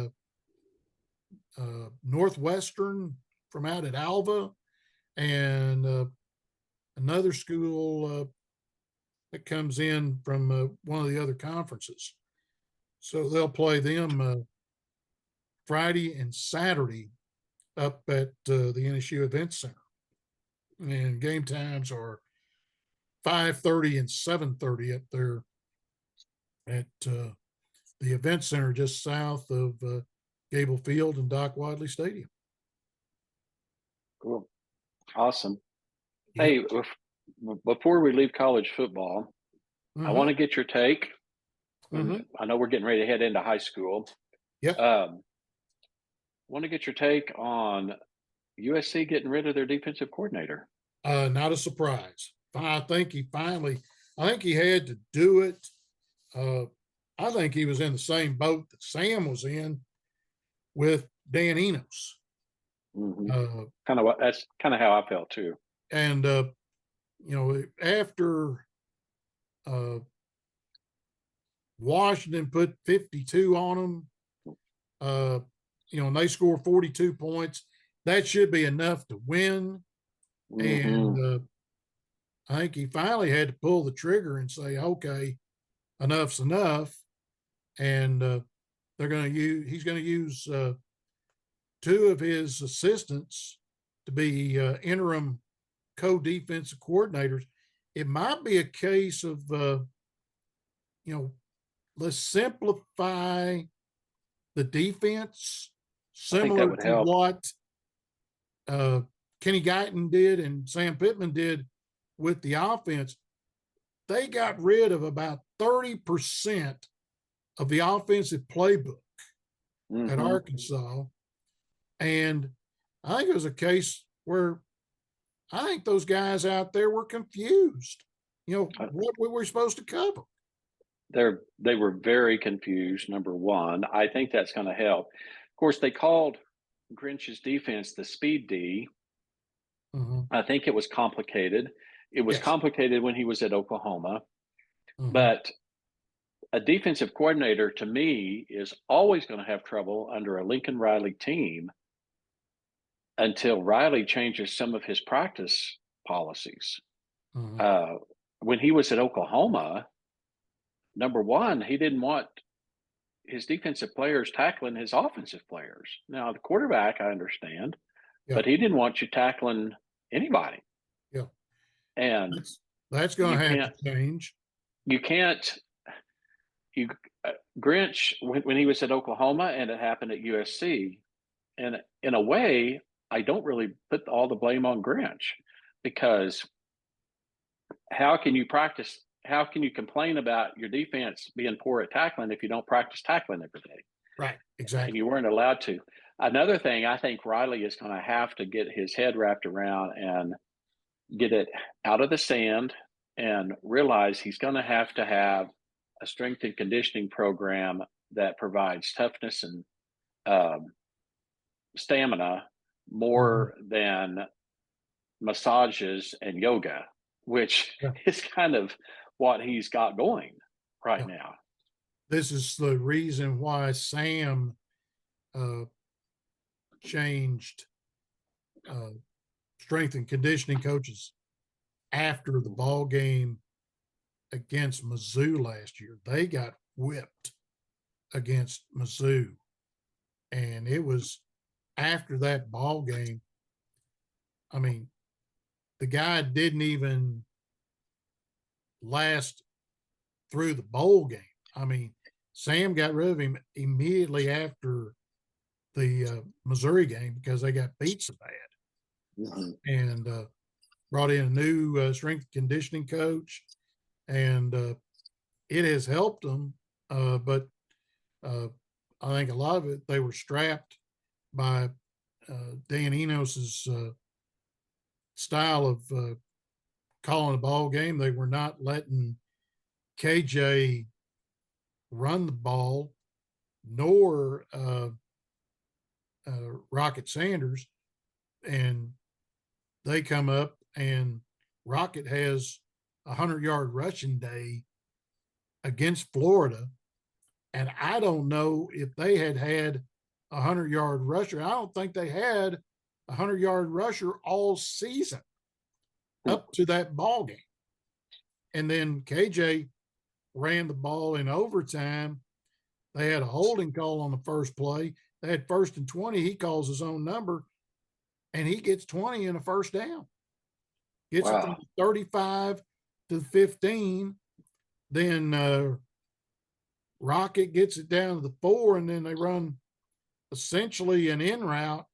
Northwestern from out at Alva, and another school that comes in from one of the other conferences. So they'll play them Friday and Saturday up at the NSU Event Center, and game times are 5:30 and 7:30 up there at the Event Center just south of Gable Field and Doc Wadley Stadium. Cool. Awesome. Yep. Hey, before we leave college football, I want to get your take. I know we're getting ready to head into high school. Yeah. Want to get your take on USC getting rid of their defensive coordinator. Not a surprise. I think he had to do it. I think he was in the same boat that Sam was in with Dan Enos. That's kind of how I felt too. And after Washington put 52 on them, and they score 42 points, that should be enough to win. And I think he finally had to pull the trigger and say, okay, enough's enough. And he's going to use two of his assistants to be interim co-defensive coordinators. It might be a case of, let's simplify the defense, similar to what Kenny Guyton did and Sam Pittman did with the offense. They got rid of about 30% of the offensive playbook at Arkansas. And I think it was a case where I think those guys out there were confused, what we were supposed to cover. They were very confused, number one. I think that's going to help. Of course, they called Grinch's defense the speed D. I think it was complicated. It was complicated when he was at Oklahoma. But a defensive coordinator, to me, is always going to have trouble under a Lincoln Riley team until Riley changes some of his practice policies. When he was at Oklahoma, number one, he didn't want his defensive players tackling his offensive players. Now, the quarterback, I understand, but he didn't want you tackling anybody. Yeah. And that's going to have to change. You can't, Grinch, when he was at Oklahoma and it happened at USC, and in a way, I don't really put all the blame on Grinch, because how can you complain about your defense being poor at tackling if you don't practice tackling every day? Right, exactly. And you weren't allowed to. Another thing, I think Riley is going to have to get his head wrapped around and get it out of the sand and realize he's going to have a strength and conditioning program that provides toughness and stamina more than massages and yoga, which is kind of what he's got going right now. This is the reason why Sam changed strength and conditioning coaches after the ball game against Mizzou last year. They got whipped against Mizzou, and it was after that ball game. I mean, the guy didn't even last through the bowl game. I mean, Sam got rid of him immediately after the Missouri game because they got beat so bad. And brought in a new strength and conditioning coach, and it has helped them. But I think a lot of it, they were strapped by Dan Enos's style of calling a ball game. They were not letting KJ run the ball, nor Rocket Sanders. And they come up, and Rocket has a 100-yard rushing day against Florida. And I don't know if they had a 100-yard rusher. I don't think they had a 100-yard rusher all season up to that ball game. And then KJ ran the ball in overtime. They had a holding call on the first play. They had 1st and 20. He calls his own number, and he gets 20 in a first down. Gets it from 35 to 15. Then Rocket gets it down to the 4, and then they run essentially an in route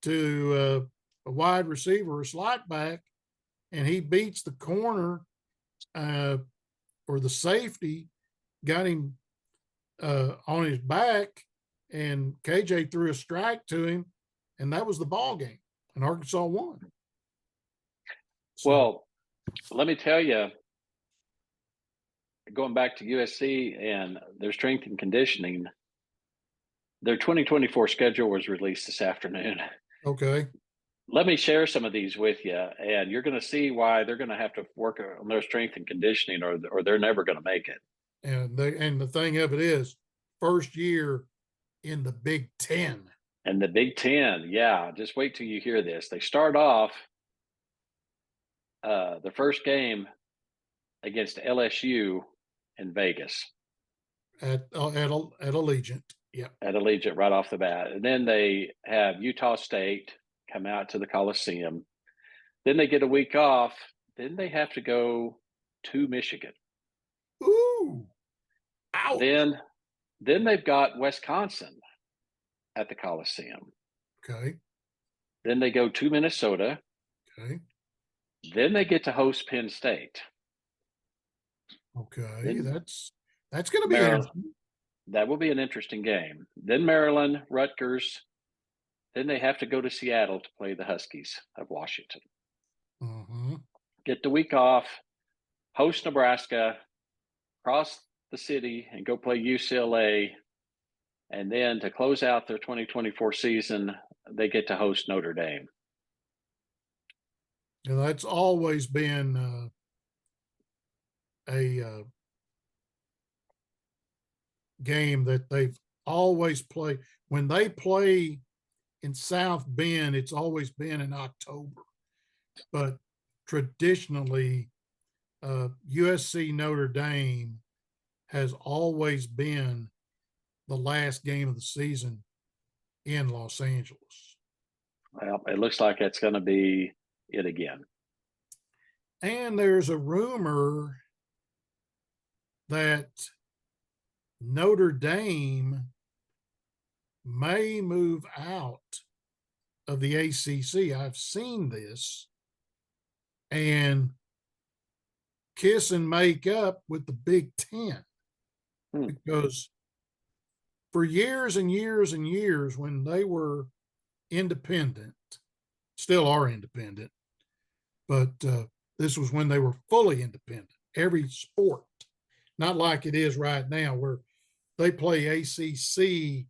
to a wide receiver, a slot back, and he beats the corner or the safety, got him on his back, and KJ threw a strike to him, and that was the ball game, and Arkansas won. So, well, let me tell you, going back to USC and their strength and conditioning, their 2024 schedule was released this afternoon. Okay. Let me share some of these with you, and you're going to see why they're going to have to work on their strength and conditioning, or they're never going to make it. And the thing of it is, first year in the Big Ten. And the Big Ten, yeah. Just wait till you hear this. They start off the first game against LSU in Vegas at Allegiant. Yeah, at Allegiant right off the bat, and then they have Utah State come out to the Coliseum. Then they get a week off. Then they have to go to Michigan. Ooh, ouch. Then they've got Wisconsin at the Coliseum. Okay. Then they go to Minnesota. Okay. Then they get to host Penn State. Okay, then that's going to be interesting. That will be an interesting game. Then Maryland, Rutgers. Then they have to go to Seattle to play the Huskies of Washington. Mm-hmm. Get the week off, host Nebraska, cross the city and go play UCLA. And then to close out their 2024 season, they get to host Notre Dame. And that's always been a game that they've always played. When they play in South Bend, it's always been in October. But traditionally, USC Notre Dame has always been the last game of the season in Los Angeles. Well, it looks like it's going to be it again. And there's a rumor that Notre Dame may move out of the ACC. I've seen this, and kiss and make up with the Big Ten, because for years and years and years, when they were independent, still are independent, but this was when they were fully independent. Every sport, not like it is right now, where they play ACC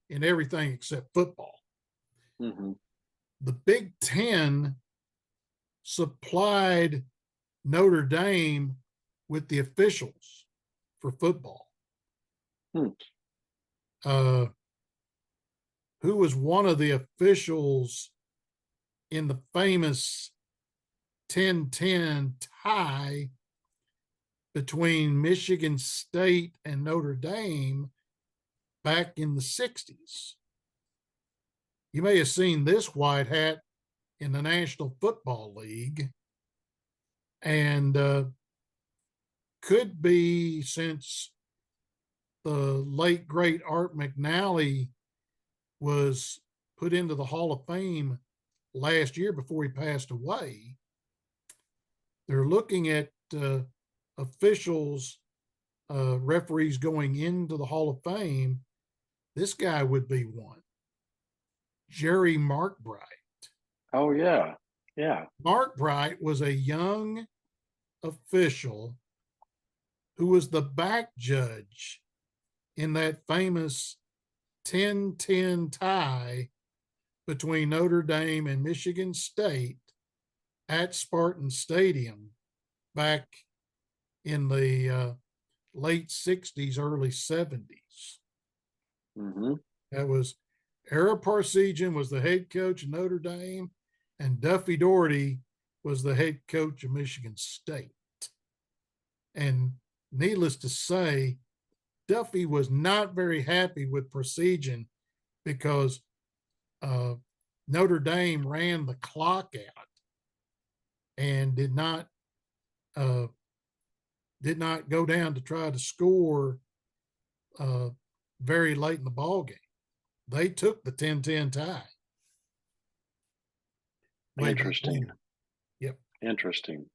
in everything except football. Mm-hmm. The Big Ten supplied Notre Dame with the officials for football. Who was one of the officials in the famous 10-10 tie between Michigan State and Notre Dame back in the 60s. You may have seen this white hat in the National Football League, and could be, since the late, great Art McNally was put into the Hall of Fame last year before he passed away, they're looking at officials, referees going into the Hall of Fame. This guy would be one. Jerry Markbright. Oh yeah, yeah. Markbright was a young official who was the back judge in that famous 10-10 tie between Notre Dame and Michigan State at Spartan Stadium back in the late 60s, early 70s. Mm-hmm. That was Ara Parsegian was the head coach of Notre Dame, and Duffy Doherty was the head coach of Michigan State. And needless to say, Duffy was not very happy with Parsegian because Notre Dame ran the clock out and did not go down to try to score very late in the ball game. They took the 10-10 tie. Interesting. Yep. Interesting.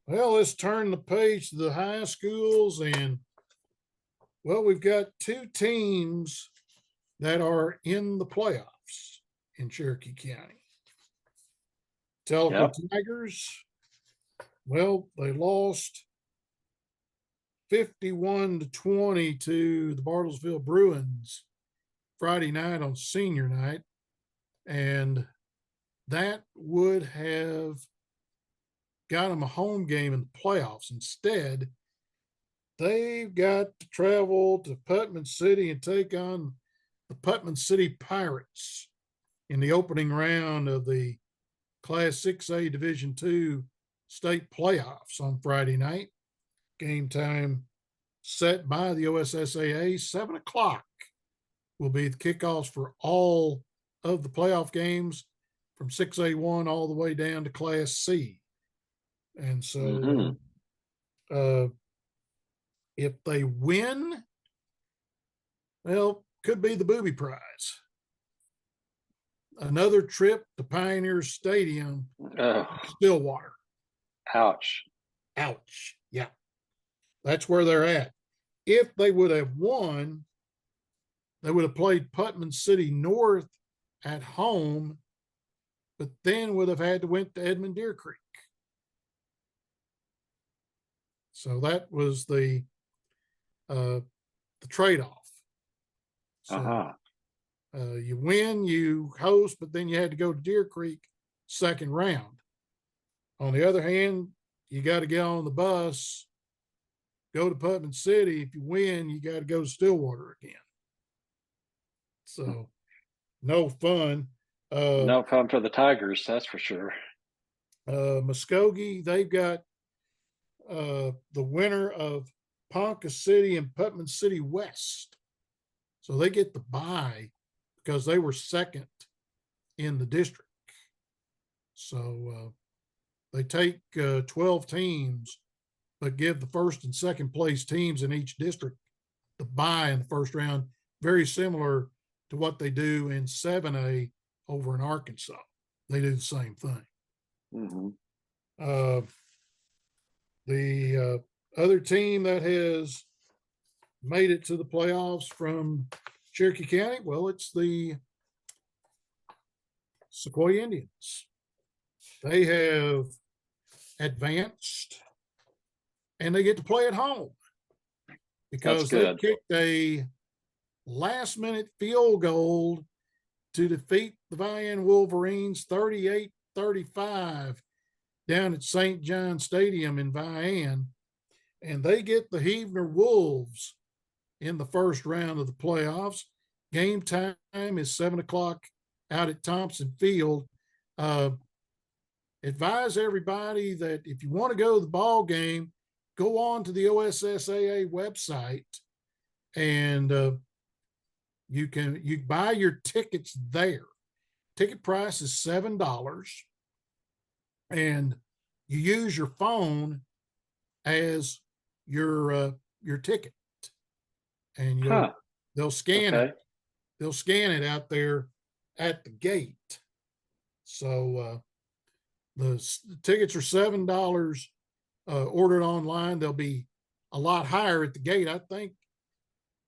Well, let's turn the page to the high schools, and well, we've got two teams that are in the playoffs in Cherokee County. Tellico Tigers, well, they lost 51-20 to the Bartlesville Bruins Friday night on senior night, and that would have got them a home game in the playoffs. Instead, they've got to travel to Putman City and take on the Putman City Pirates in the opening round of the Class 6A Division II state playoffs on Friday night. Game time set by the OSSAA, 7 o'clock will be the kickoffs for all of the playoff games from 6A1 all the way down to Class C. And so if they win, well, could be the booby prize. Another trip to Pioneer Stadium, Stillwater. Ouch. Ouch. Yeah. That's where they're at. If they would have won, they would have played Putman City North at home, but then would have had to went to Edmond Deer Creek. So that was the trade-off. So you win, you host, but then you had to go to Deer Creek second round. On the other hand, you got to get on the bus, go to Putman City. If you win, you got to go to Stillwater again. So no fun. No fun for the Tigers, that's for sure. Muskogee, they've got the winner of Ponca City and Putman City West. So they get the bye because they were second in the district. So they take 12 teams, but give the first and second place teams in each district the bye in the first round, very similar to what they do in 7A over in Arkansas. They do the same thing. The other team that has made it to the playoffs from Cherokee County, well, it's the Sequoia Indians. They have advanced and they get to play at home because they kicked a last minute field goal to defeat the Vian Wolverines 38-35 down at St. John Stadium in Vian. And they get the Heavener Wolves in the first round of the playoffs. Game time is 7 o'clock out at Thompson Field. Advise everybody that if you want to go to the ball game, go on to the OSSAA website and you buy your tickets there. Ticket price is $7, and you use your phone as your ticket, and they'll scan it. They'll scan it out there at the gate. So The tickets are $7 ordered online. They'll be a lot higher at the gate. I think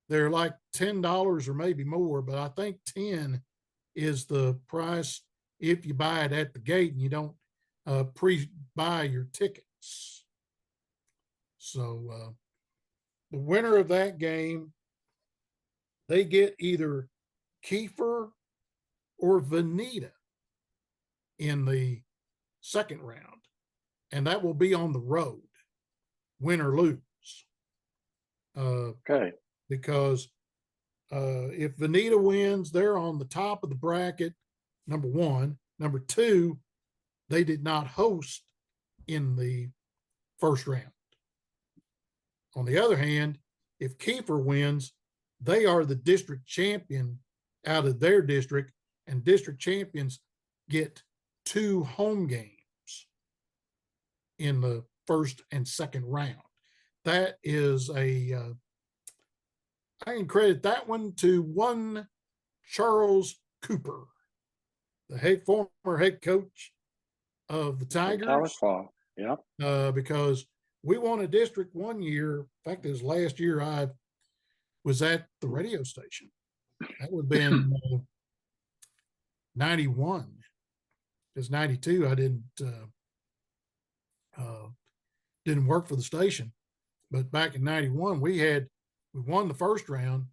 they're like $10 or maybe more, but I think 10 is the price if you buy it at the gate and you don't pre-buy your tickets. So the winner of that game, they get either Kiefer or Veneta in the second round, and that will be on the road, win or lose. Okay. Because if Veneta wins, they're on the top of the bracket, number one. Number two, they did not host in the first round. On the other hand, if Kiefer wins, they are the district champion out of their district, and district champions get 2 home games in the first and second round. That is I can credit that one to one Charles Cooper, the former head coach of the Tigers. Yep. Because we won a district one year. In fact, it was last year I was at the radio station. That would have been 91. Because 92, I didn't work for the station. But back in 91, we won the first round,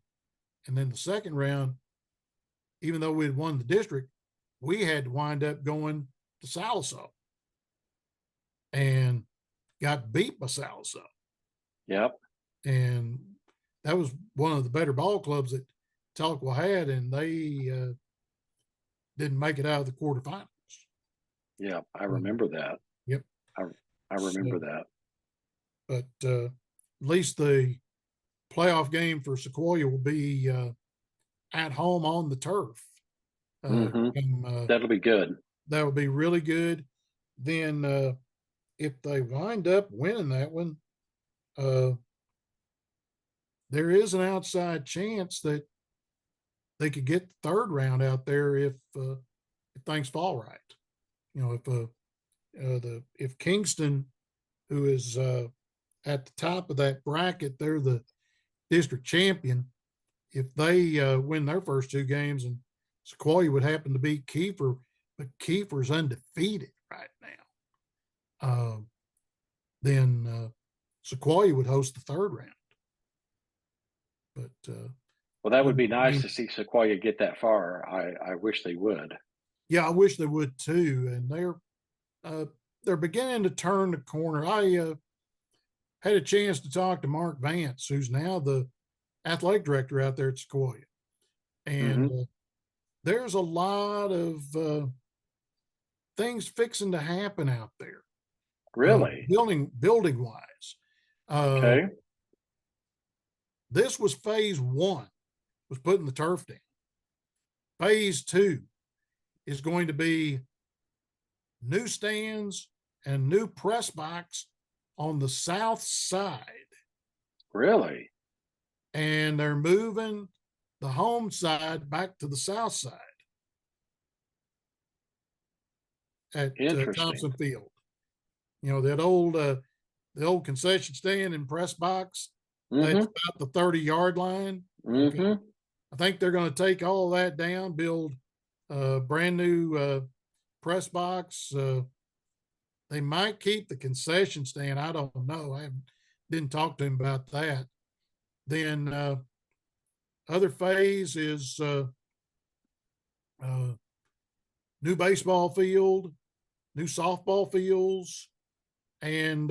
and then the second round, even though we had won the district, we had to wind up going to Sallisaw and got beat by Sallisaw. Yep. And that was one of the better ball clubs that Tahlequah had, and they didn't make it out of the quarterfinals. Yeah, I remember that. Yep. I remember that. But at least the playoff game for Sequoia will be at home on the turf. That'll be good. That will be really good. Then if they wind up winning that one, there is an outside chance that they could get the third round out there if things fall right. You know, if Kingston, who is at the top of that bracket, they're the district champion. If they win their first 2 games, and Sequoia would happen to beat Kiefer, but Kiefer's undefeated right now, then Sequoia would host the third round. But well, that would be nice to see Sequoia get that far. I wish they would. Yeah, I wish they would too. And they're beginning to turn the corner. I had a chance to talk to Mark Vance, who's now the athletic director out there at Sequoia, and there's a lot of things fixing to happen out there. Really, building wise. Okay. This was phase 1, was putting the turf down. Phase 2 is going to be new stands and new press box on the south side. Really? And they're moving the home side back to the south side at Thompson Field. You know, that old the old concession stand and press box, that's about the 30-yard line. Okay. I think they're going to take all of that down, build a brand new press box. They might keep the concession stand. I don't know. I didn't talk to him about that. Then other phase is new baseball field, new softball fields, and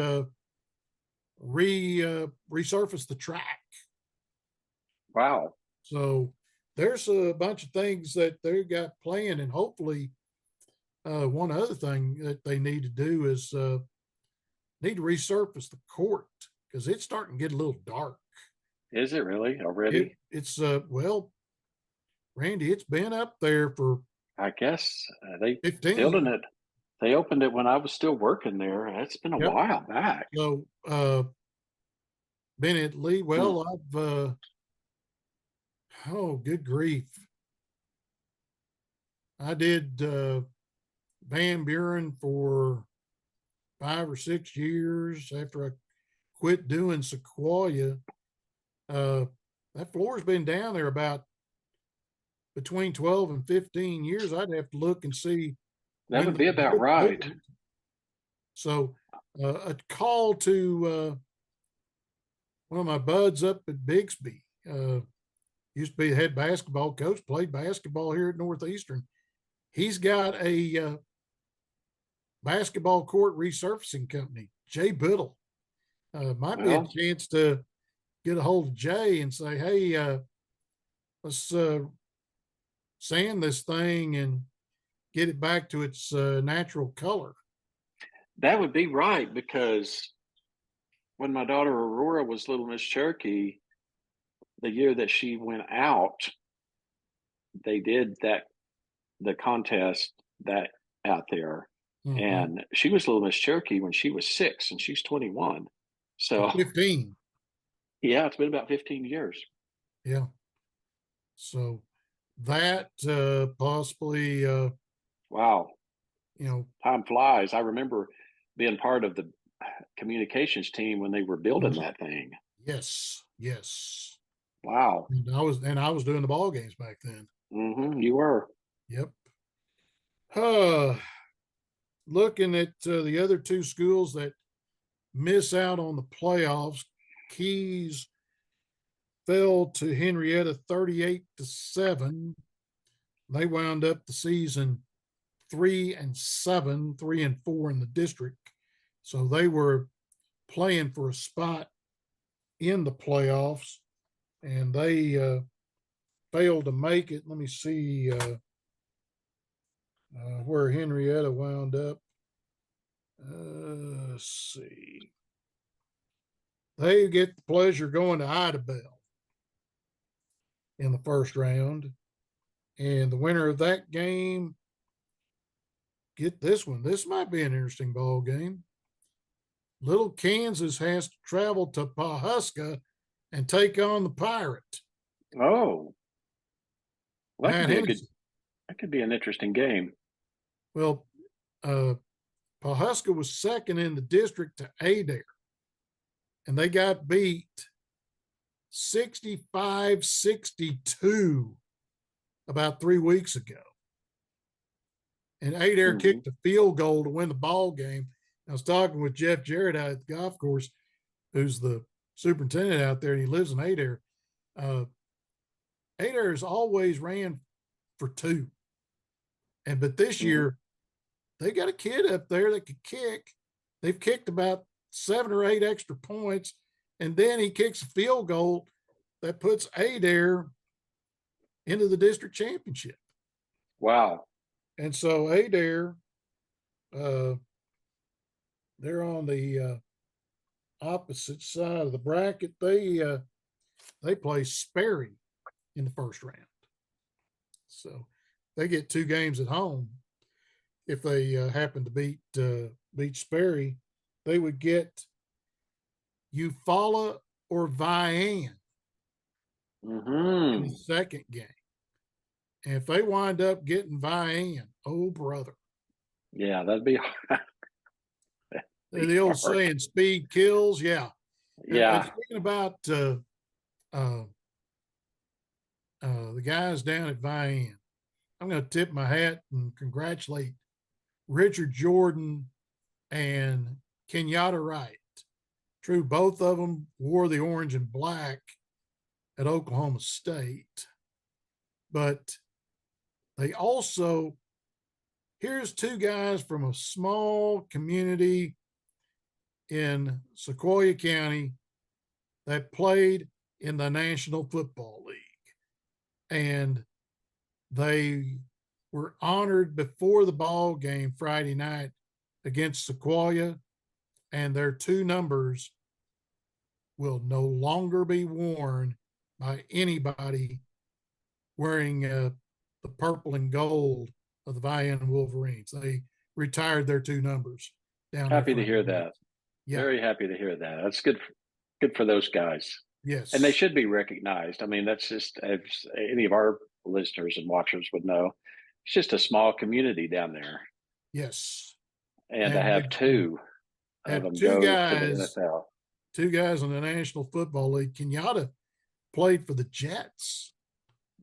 resurface the track. Wow. So there's a bunch of things that they've got planned, and hopefully one other thing that they need to do is need to resurface the court, because it's starting to get a little dark. Is it really already? It's well, Randy, it's been up there for, I guess they 15. building it. They opened it when I was still working there. It's been a while back. So Bennett Lee, well, I've oh, good grief. I did Van Buren for 5 or 6 years after I quit doing Sequoia. That floor's been down there about between 12 and 15 years. I'd have to look and see That when would they be about right. opened. So a call to one of my buds up at Bixby. Used to be the head basketball coach, played basketball here at Northeastern. He's got a basketball court resurfacing company, Jay Biddle. Might be a Well, chance to get a hold of Jay and say, hey, let's sand this thing and get it back to its natural color. that would be right, because when my daughter Aurora was Little Miss Cherokee, the year that she went out, they did the contest that out there, Mm-hmm. and she was Little Miss Cherokee when she was 6, and she's 21. So So 15. yeah, it's been about 15 years. Yeah. So that possibly, Wow, you know, time flies. I remember being part of the communications team when they were building that thing. yes, yes. Wow. And I was doing the ball games back then. You were. Yep. Uh, looking at the other two schools that miss out on the playoffs, Keys fell to Henrietta 38-7. They wound up the season 3-7, 3-4 in the district. So they were playing for a spot in the playoffs, and they failed to make it. Let me see where Henrietta wound up. Let's see. They get the pleasure going to Idabel in the first round. And the winner of that game, get this one. This might be an interesting ball game. Little Kansas has to travel to Pawhuska and take on the Pirate. Oh, well, Matt Hennessy. that could be an interesting game. Well, uh, Pawhuska was second in the district to Adair, and they got beat 65-62 about 3 weeks ago. And Adair kicked a field goal to win the ball game. I was talking with Jeff Jarrett out at the golf course, who's the superintendent out there, and he lives in Adair. Adair has always ran for two. But this year, they got a kid up there that could kick. They've kicked about 7 or 8 extra points, and then he kicks a field goal that puts Adair into the district championship. Wow. And so Adair, they're on the opposite side of the bracket. They play Sperry in the first round, so they get 2 games at home. If they happen to beat Sperry, they would get Eufaula or Vian in the second game. And if they wind up getting Vian, oh brother. Yeah, that'd be The old hard. saying, speed kills. Yeah. And Yeah. speaking about the guys down at Vian, I'm going to tip my hat and congratulate Richard Jordan and Kenyatta Wright. True, both of them wore the orange and black at Oklahoma State, but they also, here's 2 guys from a small community in Sequoia County that played in the National Football League. And they were honored before the ball game Friday night against Sequoia, and their 2 numbers will no longer be worn by anybody wearing the purple and gold of the Vian Wolverines. They retired their 2 numbers down there. Happy to hear that. Yeah. Very happy to hear that. That's good. Good for those guys. Yes. And they should be recognized. I mean, that's just, as any of our listeners and watchers would know, it's just a small community down there. Yes. and to And have two of have them go to the NFL. two guys in the National Football League. Kenyatta played for the Jets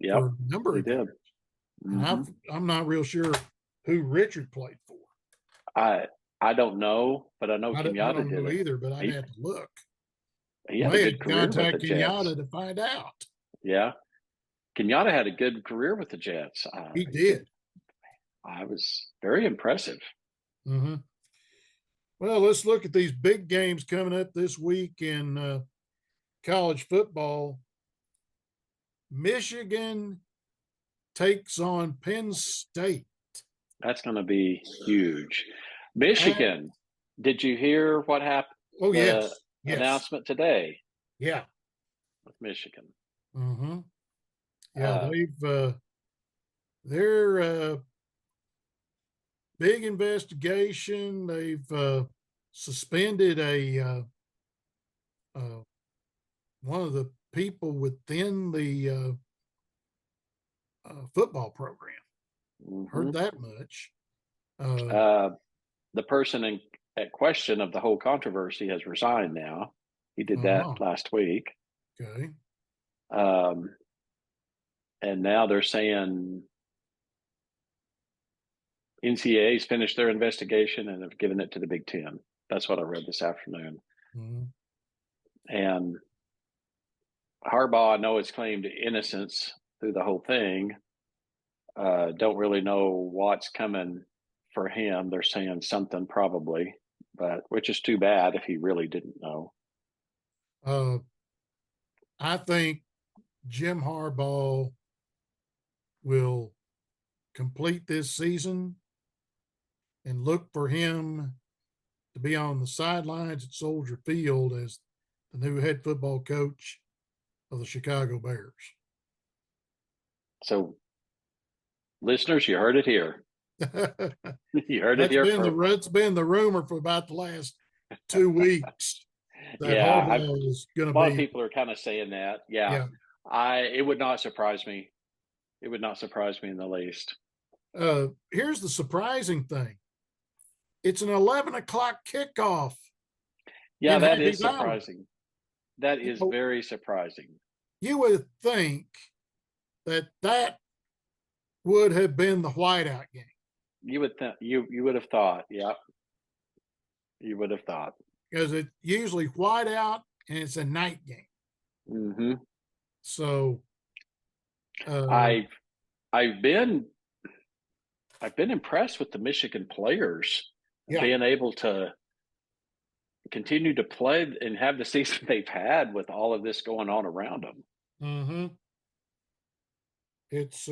Yep, for a number he of years. did. And I'm not real sure who Richard played for. I don't know, but I know I Kenyatta don't did know it. either, but I'd He have to look. he had a May have good to career with the contact Jets. Kenyatta to find out. Yeah, Kenyatta had a good career with the Jets. He He did. did. I was very impressive. Mm-hmm. Well, let's look at these big games coming up this week in college football. Michigan takes on Penn State. That's going to be huge. At, Michigan, did you hear what happened? oh, The yes. Yes. announcement today Yeah. with Michigan. Mm-hmm. Yeah. They're big investigation. They've suspended one of the people within the football program. Heard that much. The person at question of the whole controversy has resigned now. He did that last week. Okay. And now they're saying NCAA's finished their investigation and have given it to the Big Ten. That's what I read this afternoon. Mm-hmm. And Harbaugh, I know, has claimed innocence through the whole thing. Don't really know what's coming for him. They're saying something probably, but which is too bad if he really didn't know. I think Jim Harbaugh will complete this season and look for him to be on the sidelines at Soldier Field as the new head football coach of the Chicago Bears. So, listeners, you heard it here. You heard it here. That's been the rumor for about the last 2 weeks. That Harbaugh is going to be. A lot of people are kind of saying that. Yeah. It would not surprise me. It would not surprise me in the least. Here's the surprising thing. It's an 11 o'clock kickoff. Yeah, that is surprising. That is very surprising. You would think that would have been the whiteout game. You would you would have thought, yeah. You would have thought. Because it's usually whiteout and it's a night game. Mm-hmm. So I've been impressed with the Michigan players being able to continue to play and have the season they've had with all of this going on around them. Mm-hmm. It's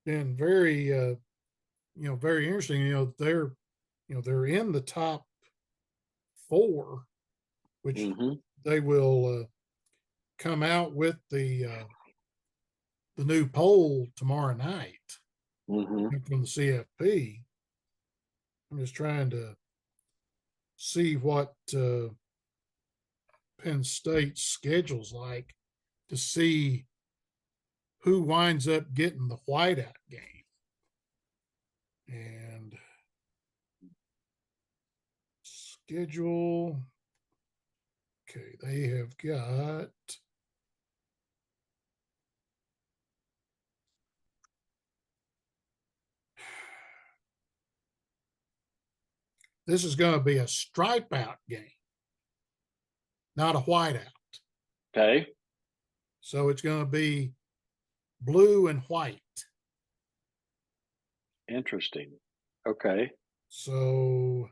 been very very interesting. They're in the top 4, which they will come out with the new poll tomorrow night from the CFP. I'm just trying to see what Penn State's schedule's like to see who winds up getting the whiteout game. And schedule. Okay, they have got this is going to be a stripe out game, not a whiteout. Okay. So it's going to be blue and white. Interesting. Okay. So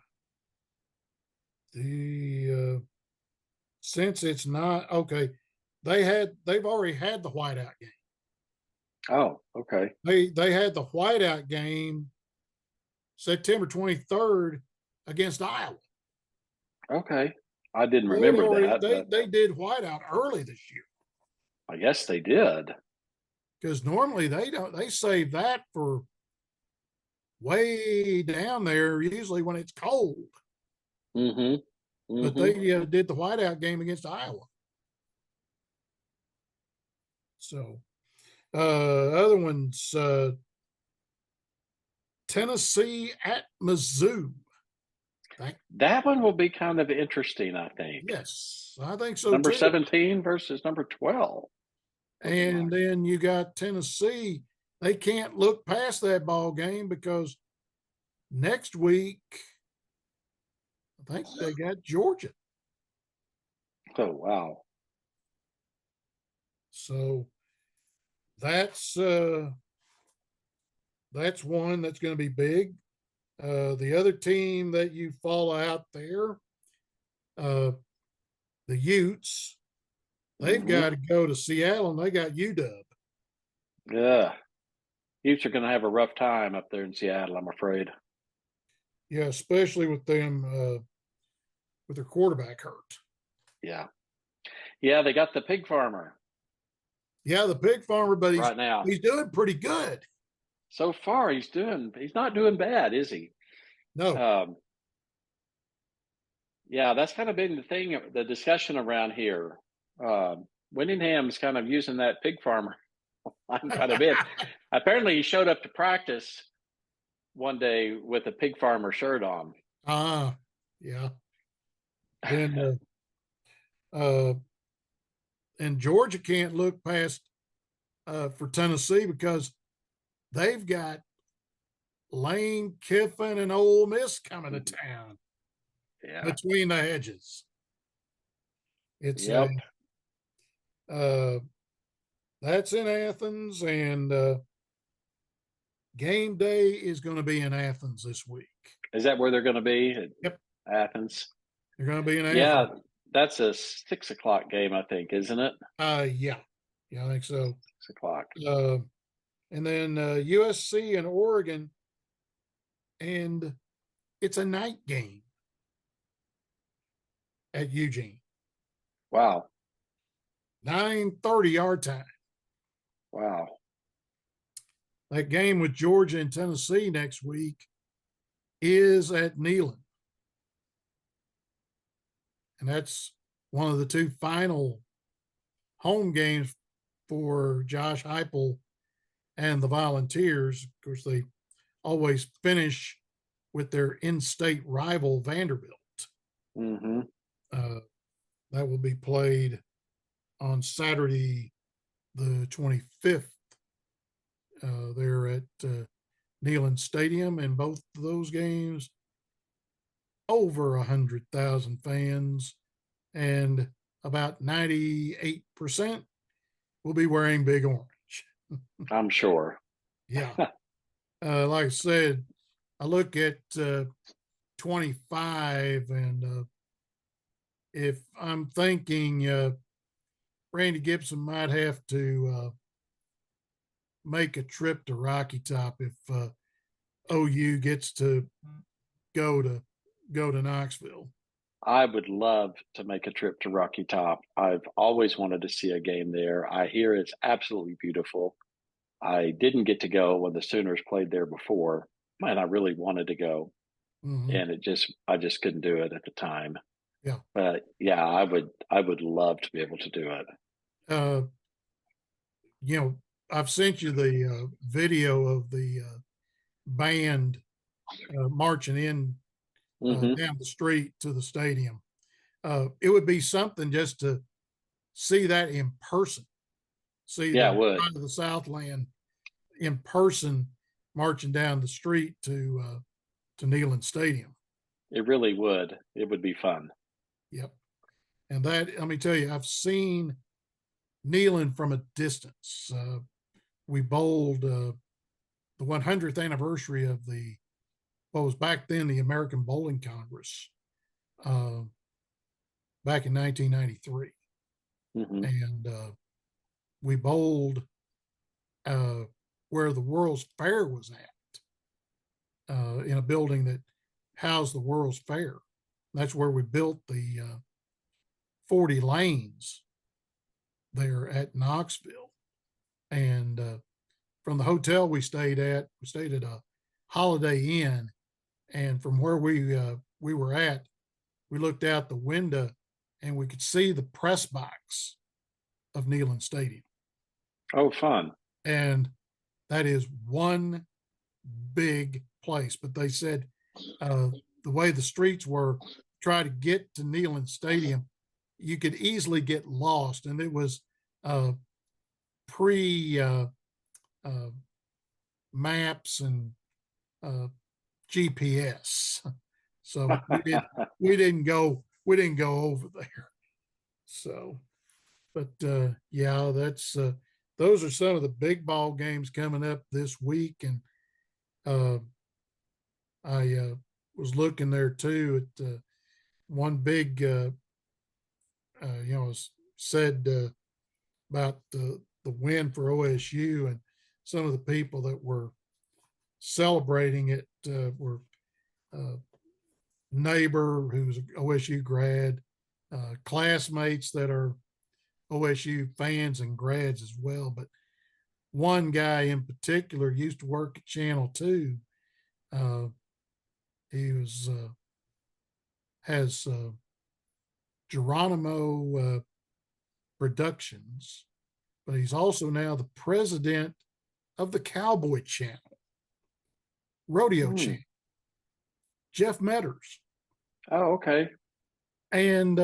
the since it's not okay, they've already had the whiteout game. Oh, okay. They had the whiteout game September 23rd against Iowa. Okay. I didn't remember that. They did whiteout early this year. I guess they did. Because normally they save that for way down there, usually when it's cold. Mm-hmm. But they did the whiteout game against Iowa. So other ones, Tennessee at Mizzou. That one will be kind of interesting, I think. Yes, I think so Number too. 17 versus number 12. Looking And like. then you got Tennessee. They can't look past that ball game because next week, I think they got Georgia. Oh, wow. So that's one that's going to be big. The other team that you fall out there, uh, the Utes, they've got to go to Seattle and they got UW. Yeah. Utes are going to have a rough time up there in Seattle, I'm afraid. Yeah, especially with them with their quarterback hurt. Yeah. Yeah, they got the pig farmer Yeah, the pig farmer, but right now. he's doing pretty good. So far, he's not doing bad, is he? No. Um, yeah, that's kind of been the discussion around here. Whittingham's kind of using that pig farmer line quite a bit. Apparently, he showed up to practice one day with a pig farmer shirt on. Yeah. Then uh and Georgia can't look past for Tennessee because they've got Lane Kiffin and Ole Miss coming to town Yeah. between the hedges. It's Yep. uh that's in Athens, and game day is going to be in Athens this week. Is that where they're going to be? Yep, Athens. they're going to be in Yeah, Athens. that's a 6 o'clock game, I think, isn't it? Yeah, I think so. 6 o'clock. Uh, and then USC and Oregon, and it's a night game at Eugene. Wow. 9:30 our time. Wow. That game with Georgia and Tennessee next week is at Neyland. And that's one of the two final home games for Josh Heupel and the Volunteers. Of course, they always finish with their in-state rival Vanderbilt. Mm-hmm. That will be played on Saturday, the 25th. There at Neyland Stadium, and both of those games over 100,000 fans, and about 98% will be wearing Big Orange. I'm sure. Yeah. Like I said, I look at 25, and if I'm thinking Randy Gibson might have to make a trip to Rocky Top if OU gets to go to Knoxville. I would love to make a trip to Rocky Top. I've always wanted to see a game there. I hear it's absolutely beautiful. I didn't get to go when the Sooners played there before, and I really wanted to go, and I just couldn't do it at the time. Yeah. But yeah, I would love to be able to do it. I've sent you the video of the band marching in down the street to the stadium. It would be something just to see that in person. See Yeah, the it would. front of the Southland in person marching down the street to Neyland Stadium. It really would. It would be fun. Yep. And that, let me tell you, I've seen Neyland from a distance. We bowled the 100th anniversary of what was back then the American Bowling Congress back in 1993. And we bowled where the World's Fair was at, in a building that housed the World's Fair. That's where we built the 40 lanes there at Knoxville. And from the hotel we stayed at a Holiday Inn, and from where we were at, we looked out the window and we could see the press box of Neyland Stadium. Oh, fun. And that is one big place, but they said the way the streets were, try to get to Neyland Stadium, you could easily get lost, and it was pre maps and GPS, so we didn't go over there. So, but yeah, that's those are some of the big ball games coming up this week, and uh, I was looking there too at one big, said about the win for OSU, and some of the people that were celebrating it were neighbor who's an OSU grad, classmates that are OSU fans and grads as well. But one guy in particular used to work at Channel 2. He was has Geronimo Productions, but he's also now the president of the Cowboy Channel, Rodeo Channel, Jeff Metters. Oh, okay. And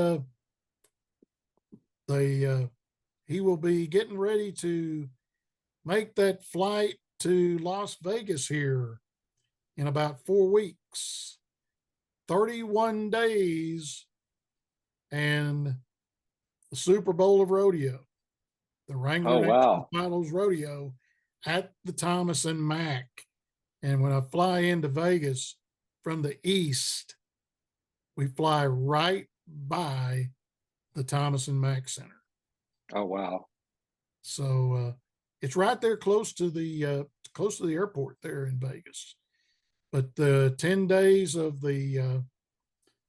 he will be getting ready to make that flight to Las Vegas here in about 4 weeks, 31 days, and the Super Bowl of rodeo, the Wrangler National Finals Rodeo at the Thomas and Mack. And when I fly into Vegas from the east, we fly right by the Thomas and Mack Center. Oh, wow. So it's right there close to the airport there in Vegas. But the 10 days of the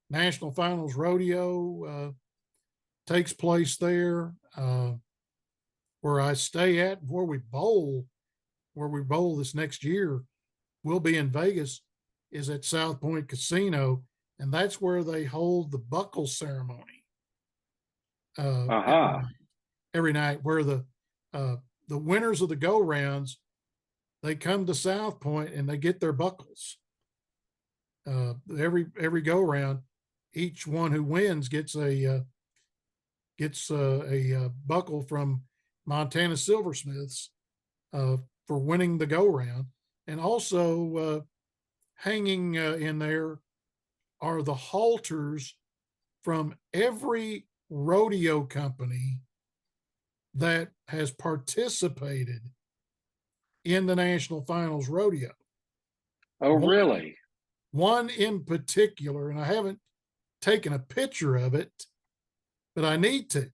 National Finals Rodeo takes place there. Where I stay at, where we bowl this next year, we'll be in Vegas, is at South Point Casino, and that's where they hold the buckle ceremony. Every night, where the winners of the go rounds, they come to South Point and they get their buckles. Every go round, each one who wins gets a buckle from Montana Silversmiths for winning the go round. And also hanging in there are the halters from every rodeo company that has participated in the National Finals Rodeo. Oh, really? One in particular, and I haven't taken a picture of it, but I need to.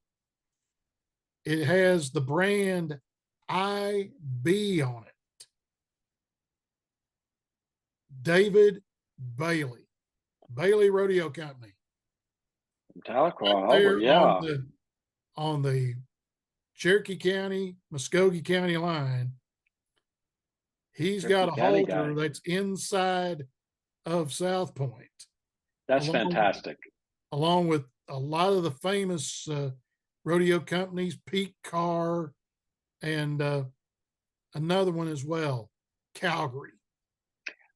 It has the brand IB on it. David Bailey Rodeo Company. Tahlequah, there yeah. On the Cherokee County, Muskogee County line. He's Cherokee got a County halter guy. that's inside of South Point. That's fantastic. Along with a lot of the famous rodeo companies, Pete Carr, and another one as well, Calgary.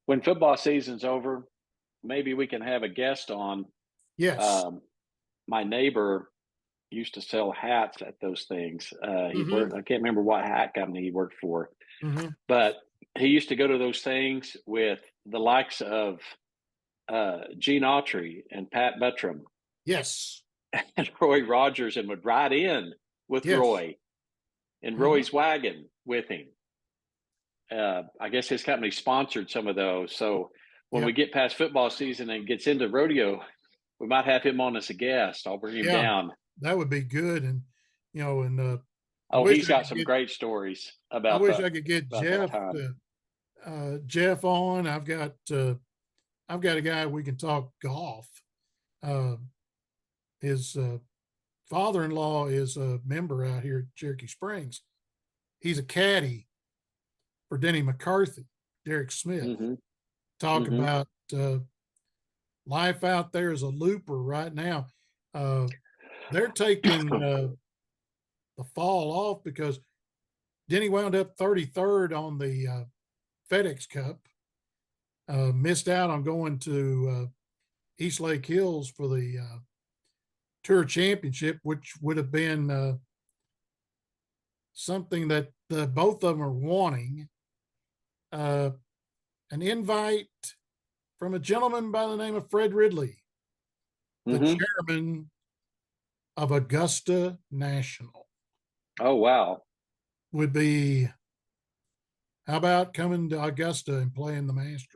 When football season's over, maybe we can have a guest on. Yes. My neighbor used to sell hats at those things. He worked, I can't remember what hat company he worked for, but he used to go to those things with the likes of Gene Autry and Pat Buttram. Yes. And Roy Rogers, and would ride in with Roy in Roy's wagon with him. I guess his company sponsored some of those. So when we get past football season and gets into rodeo, we might have him on as a guest. I'll bring him down. That would be good. And, he's got some great stories about. I wish I could get Jeff on. I've got a guy we can talk golf. His father-in-law is a member out here at Cherokee Springs. He's a caddy for Denny McCarthy, Derek Smith. Talk about life out there as a looper right now. They're taking the fall off because Denny wound up 33rd on the FedEx Cup. missed out on going to East Lake Hills for the Tour Championship, which would have been something that both of them are wanting. An invite from a gentleman by the name of Fred Ridley, the chairman of Augusta National. Oh, wow. Would be, how about coming to Augusta and playing the Masters?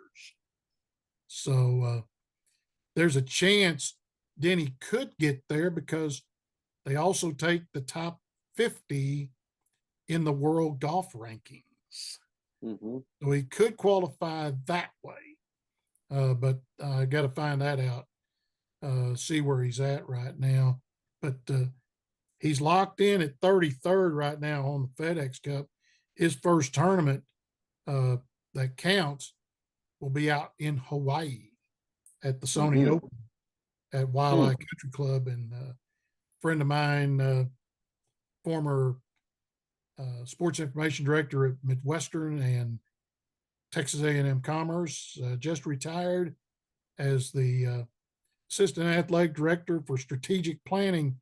So there's a chance Denny could get there because they also take the top 50 in the world golf rankings. So he could qualify that way. But I got to find that out, see where he's at right now. But he's locked in at 33rd right now on the FedEx Cup. His first tournament that counts will be out in Hawaii at the Sony Open at Wildlife Country Club. And a friend of mine, former sports information director at Midwestern and Texas A&M Commerce, just retired as the assistant athletic director for strategic planning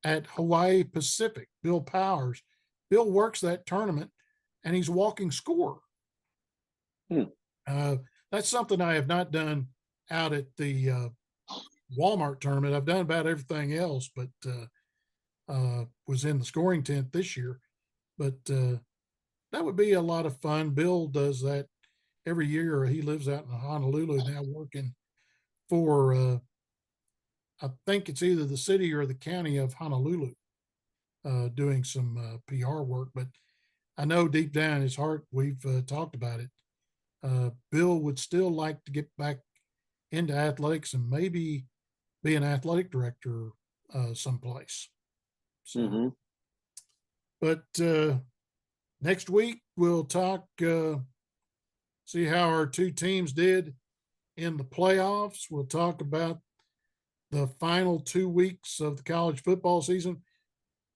at Hawaii Pacific, Bill Powers. Bill works that tournament and he's walking score. That's something I have not done out at the Walmart tournament. I've done about everything else, but was in the scoring tent this year. But that would be a lot of fun. Bill does that every year. He lives out in Honolulu now, working for I think it's either the city or the county of Honolulu, doing some PR work. But I know deep down in his heart, we've talked about it. Bill would still like to get back into athletics and maybe be an athletic director someplace. So, but next week we'll talk, see how our two teams did in the playoffs. We'll talk about the final 2 weeks of the college football season.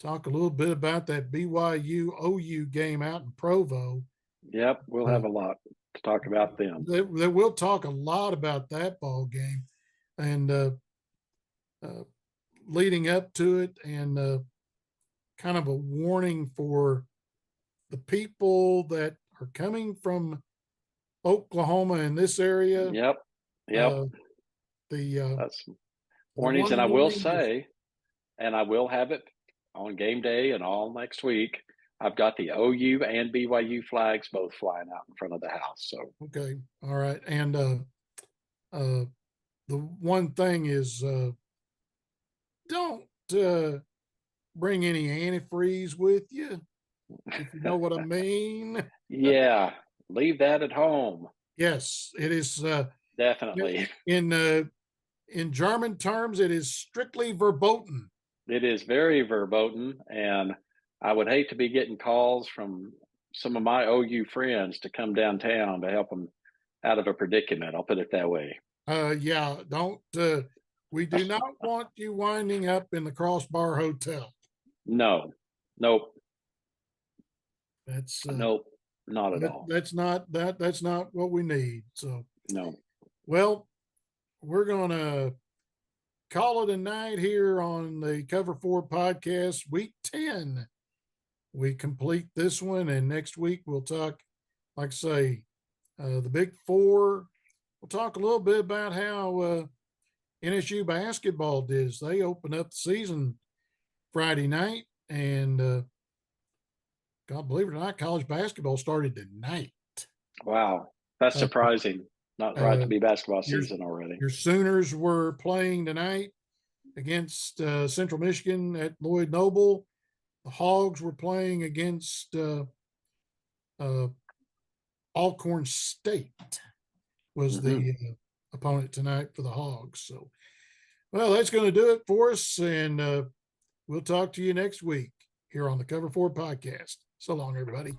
Talk a little bit about that BYU OU game out in Provo. Yep, we'll have a lot to talk about them. We'll talk a lot about that ball game and leading up to it, and kind of a warning for the people that are coming from Oklahoma in this area. Yep. That's warnings, and I will say, and I will have it on game day and all next week. I've got the OU and BYU flags both flying out in front of the house. So okay, all right. And the one thing is, don't bring any antifreeze with you, if you know what I mean. Yeah, leave that at home. Yes, it is definitely. In German terms, it is strictly verboten. It is very verboten, and I would hate to be getting calls from some of my OU friends to come downtown to help them out of a predicament. I'll put it that way. Yeah, don't. We do not want you winding up in the Crossbar Hotel. No, nope. That's nope, not at all. That's not what we need. So no. Well, we're gonna call it a night here on the Cover 4 podcast, week 10. We complete this one, and next week we'll talk, like I say, the Big Four. We'll talk a little bit about how NSU basketball did. They opened up the season Friday night, and God, believe it or not, college basketball started tonight. Wow, that's surprising. Not right to be basketball season already. Your Sooners were playing tonight against Central Michigan at Lloyd Noble. The Hogs were playing against Alcorn State was the opponent tonight for the Hogs. So, well, that's going to do it for us, and we'll talk to you next week here on the Cover 4 podcast. So long, everybody.